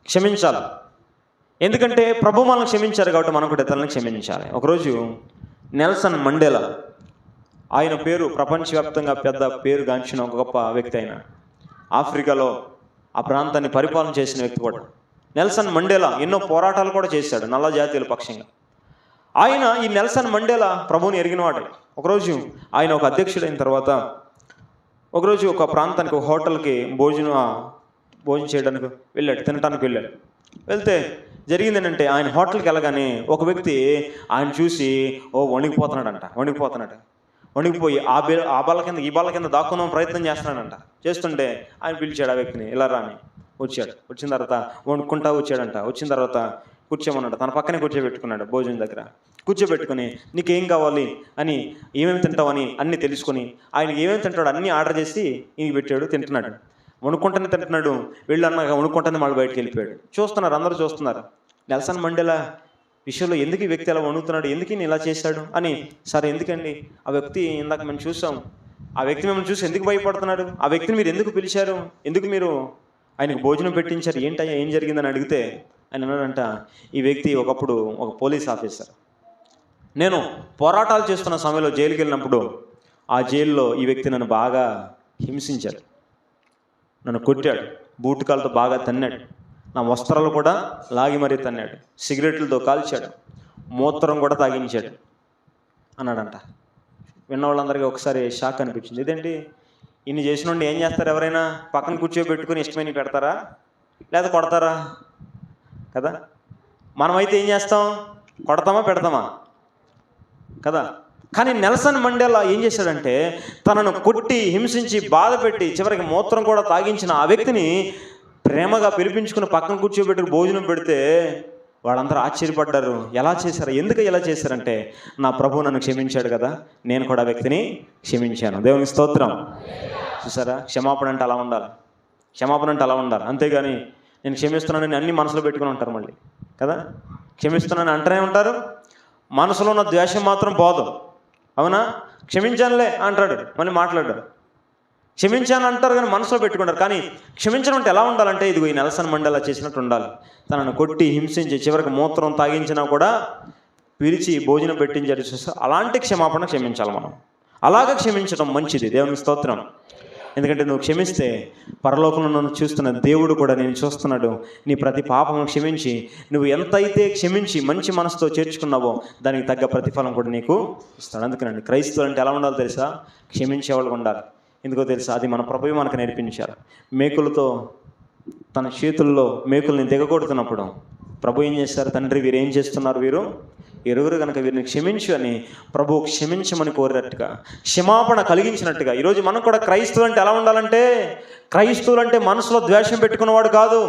క్షమించాలి. ఎందుకంటే ప్రభు మనల్ని క్షమించారు కాబట్టి మనం కూడా ఇతరులను క్షమించాలి. ఒకరోజు నెల్సన్ మండేలా, ఆయన పేరు ప్రపంచవ్యాప్తంగా పెద్ద పేరు గాంచిన ఒక గొప్ప వ్యక్తి. ఆయన ఆఫ్రికాలో ఆ ప్రాంతాన్ని పరిపాలన చేసిన వ్యక్తి కూడా. నెల్సన్ మండేలా ఎన్నో పోరాటాలు కూడా చేశాడు నల్ల జాతీయుల పక్షంగా. ఈ నెల్సన్ మండేలా ప్రభువుని ఎరిగినవాడే. ఒకరోజు ఆయన ఒక అధ్యక్షుడైన తర్వాత ఒకరోజు ఒక ప్రాంతానికి, ఒక హోటల్కి భోజనం చేయడానికి వెళ్ళాడు, తినడానికి వెళ్ళాడు. వెళ్తే జరిగింది ఏంటంటే, ఆయన హోటల్కి వెళ్ళగానే ఒక వ్యక్తి ఆయన చూసి వణికిపోయి ఆ బాల కింద ఈ బాల కింద దాక్కుందాం ప్రయత్నం చేస్తున్నాడంట. చేస్తుంటే ఆయన పిలిచాడు ఆ వ్యక్తిని, ఇలా రాని. వచ్చాడు. వచ్చిన తర్వాత వణుక్కుంటా వచ్చాడంట. వచ్చిన తర్వాత కూర్చోమన్నాడు. తన పక్కనే కూర్చోబెట్టుకున్నాడు భోజనం దగ్గర. కూర్చోబెట్టుకుని నీకేం కావాలి అని, ఏమేమి తింటావని అన్నీ తెలుసుకొని ఆయనకి ఏమేమి తింటాడో అన్నీ ఆర్డర్ చేసి ఈయనకి పెట్టాడు. తింటున్నాడు, వణుక్కుంటూనే తింటున్నాడు. వీళ్ళు అన్నాక వణుక్కుంటూనే మళ్ళీ బయటకు వెళ్ళిపోయాడు. చూస్తున్నారు, అందరూ చూస్తున్నారు. నెల్సన్ మండేలా విషయంలో ఎందుకు ఈ వ్యక్తి అలా వణుకుతున్నాడు, ఎందుకు ఈయన ఇలా చేశాడు అని. సరే ఎందుకండి, ఆ వ్యక్తి ఇందాక మేము చూసాం, ఆ వ్యక్తి మిమ్మల్ని చూసి ఎందుకు భయపడుతున్నాడు, ఆ వ్యక్తిని మీరు ఎందుకు పిలిచారు, ఎందుకు మీరు ఆయనకు భోజనం పెట్టించారు, ఏంటయ్యా ఏం జరిగిందని అడిగితే ఆయన అన్నాడంట, ఈ వ్యక్తి ఒకప్పుడు ఒక పోలీస్ ఆఫీసర్. నేను పోరాటాలు చేస్తున్న సమయంలో జైలుకి వెళ్ళినప్పుడు ఆ జైల్లో ఈ వ్యక్తి నన్ను బాగా హింసించాడు, నన్ను కొట్టాడు, బూటుకాలతో బాగా తన్నాడు, నా వస్త్రాలు కూడా లాగి మరీ తన్నాడు, సిగరెట్లతో కాల్చాడు, మూత్రం కూడా తాగించాడు అన్నాడంట. విన్న వాళ్ళందరికీ ఒకసారి షాక్ అనిపించింది. ఇదేంటి, ఇన్ని చేసిన ఏం చేస్తారు, ఎవరైనా పక్కన కూర్చోబెట్టుకుని ఇష్టమైన పెడతారా లేదా కొడతారా కదా. మనమైతే ఏం చేస్తాం, కొడతామా పెడతామా కదా. కానీ నెల్సన్ మండేలా ఏం చేశాడంటే, తనను కొట్టి హింసించి బాధ పెట్టి చివరికి మూత్రం కూడా తాగించిన ఆ వ్యక్తిని ప్రేమగా పిలిపించుకుని పక్కన కూర్చోబెట్టుకుని భోజనం పెడితే వాళ్ళందరూ ఆశ్చర్యపడ్డారు. ఎలా చేశారు, ఎందుకు ఎలా చేశారంటే, నా ప్రభువు నన్ను క్షమించాడు కదా, నేను కూడా ఆ వ్యక్తిని క్షమించాను. దేవునికి స్తోత్రం. చూసారా, క్షమాపణ అంటే అలా ఉండాలి, క్షమాపణ అంటే అలా ఉండాలి. అంతేగాని నేను క్షమిస్తున్నానని అన్ని మనసులో పెట్టుకుని ఉంటారు మళ్ళీ కదా. క్షమిస్తున్నానని అంటూనే ఉంటారు, మనసులో ఉన్న ద్వేషం మాత్రం పోదు. అవునా, క్షమించానులే అంటాడు, మళ్ళీ మాట్లాడు. క్షమించాను అంటారు కానీ మనసులో పెట్టుకుంటారు. కానీ క్షమించడం అంటే ఎలా ఉండాలంటే, ఇదిగో ఈ నెల్సన్ మండేలా చేసినట్టు ఉండాలి. తనను కొట్టి హింసించి చివరికి మూత్రం తాగించినా కూడా పిలిచి భోజనం పెట్టించారు చూస్తే అలాంటి క్షమాపణ క్షమించాలి మనం. అలాగ క్షమించడం మంచిది. దేవునికి స్తోత్రం. ఎందుకంటే నువ్వు క్షమిస్తే పరలోకంలో నన్ను చూస్తున్న దేవుడు కూడా నేను చూస్తున్నాడు. నీ ప్రతి పాపము క్షమించి నువ్వు ఎంతైతే క్షమించి మంచి మనసుతో చేర్చుకున్నావో దానికి తగ్గ ప్రతిఫలం కూడా నీకు ఇస్తాడు. అందుకనండి క్రైస్తవులు అంటే ఎలా ఉండాలో తెలుసా, క్షమించేవాళ్ళు ఉండాలి. ఎందుకో తెలుసా, అది మన ప్రభువు మనకు నేర్పించారు. మేకులతో తన చేతుల్లో మేకుల్ని దిగగొడుతున్నప్పుడు ప్రభు ఏం చేస్తారు, తండ్రి వీరు ఏం చేస్తున్నారు, వీరు ఎరుగురు కనుక వీరిని క్షమించు అని ప్రభు క్షమించమని కోరినట్టుగా, క్షమాపణ కలిగించినట్టుగా. ఈరోజు మనం కూడా క్రైస్తవులు అంటే ఎలా ఉండాలంటే, క్రైస్తవులు అంటే మనసులో ద్వేషం పెట్టుకున్నవాడు కాదు.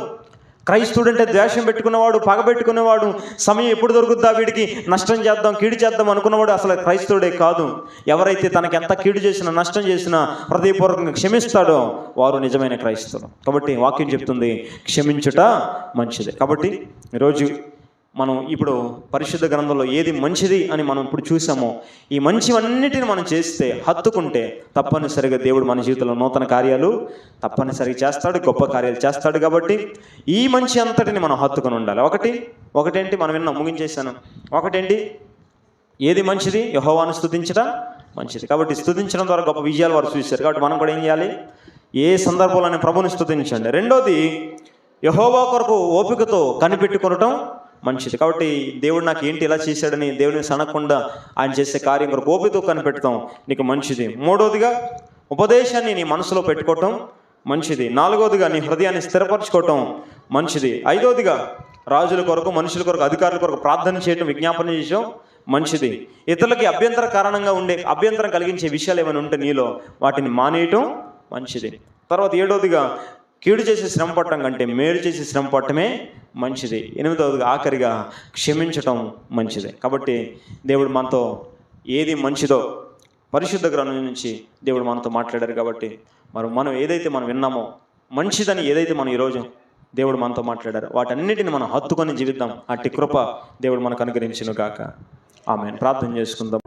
క్రైస్తవుడు అంటే ద్వేషం పెట్టుకున్నవాడు, పగ పెట్టుకునేవాడు, సమయం ఎప్పుడు దొరుకుద్దా వీడికి నష్టం చేద్దాం, కీడు చేద్దాం అనుకున్నవాడు అసలు క్రైస్తవుడే కాదు. ఎవరైతే తనకి ఎంత కీడు చేసినా నష్టం చేసినా హృదయపూర్వకంగా క్షమిస్తాడో వారు నిజమైన క్రైస్తవులు. కాబట్టి వాక్యం చెప్తుంది క్షమించుట మంచిది. కాబట్టి ఈరోజు మనం ఇప్పుడు పరిశుద్ధ గ్రంథంలో ఏది మంచిది అని మనం ఇప్పుడు చూసామో, ఈ మంచివన్నిటిని మనం చేస్తే, హత్తుకుంటే తప్పనిసరిగా దేవుడు మన జీవితంలో నూతన కార్యాలు తప్పనిసరిగా చేస్తాడు, గొప్ప కార్యాలు చేస్తాడు. కాబట్టి ఈ మంచి అంతటిని మనం హత్తుకొని ఉండాలి. ఒకటేంటి మనం విన్నాం, ముగించేశాను. ఒకటేంటి, ఏది మంచిది, యెహోవాను స్తుతించడం మంచిది. కాబట్టి స్తుతించడం ద్వారా గొప్ప విజయాలు వారు చూశారు. కాబట్టి మనం కూడా ఏం చేయాలి, ఏ సందర్భంలోనే ప్రభువుని స్తుతించండి. రెండోది, యెహోవా కొరకు ఓపికతో కనిపెట్టుకొనటం మంచిది. కాబట్టి దేవుడు నాకు ఏంటి ఇలా చేశాడని దేవుడిని సనకుండా ఆయన చేసే కార్యం కొరకు ఓపికతో కనిపెట్టడం నీకు మంచిది. మూడోదిగా, ఉపదేశాన్ని నీ మనసులో పెట్టుకోవటం మంచిది. నాలుగోదిగా, నీ హృదయాన్ని స్థిరపరచుకోవటం మంచిది. ఐదోదిగా, రాజుల కొరకు, మనుషుల కొరకు, అధికారుల కొరకు ప్రార్థన చేయటం, విజ్ఞాపన చేయటం మంచిది. ఇతరులకి అభ్యంతరం కలిగించే విషయాలు ఏమైనా ఉంటే నీలో వాటిని మానేయటం మంచిది. తర్వాత ఏడోదిగా, కీడు చేసి శ్రమ పడటం కంటే మేలు చేసి శ్రమ పడటమే మంచిది. ఎనిమిదవదిగా, ఆఖరిగా క్షమించటం మంచిది. కాబట్టి దేవుడు మనతో ఏది మంచిదో పరిశుద్ధ గ్రంథం నుంచి దేవుడు మనతో మాట్లాడారు. కాబట్టి మనం ఏదైతే మనం విన్నామో మంచిదని, ఏదైతే మనం ఈరోజు దేవుడు మనతో మాట్లాడారు వాటన్నిటిని మనం హత్తుకొని జీవిద్దాం. అట్టి కృప దేవుడు మనకు అనుగ్రహించును గాక. ఆమేన్. ప్రార్థన చేసుకుందాం.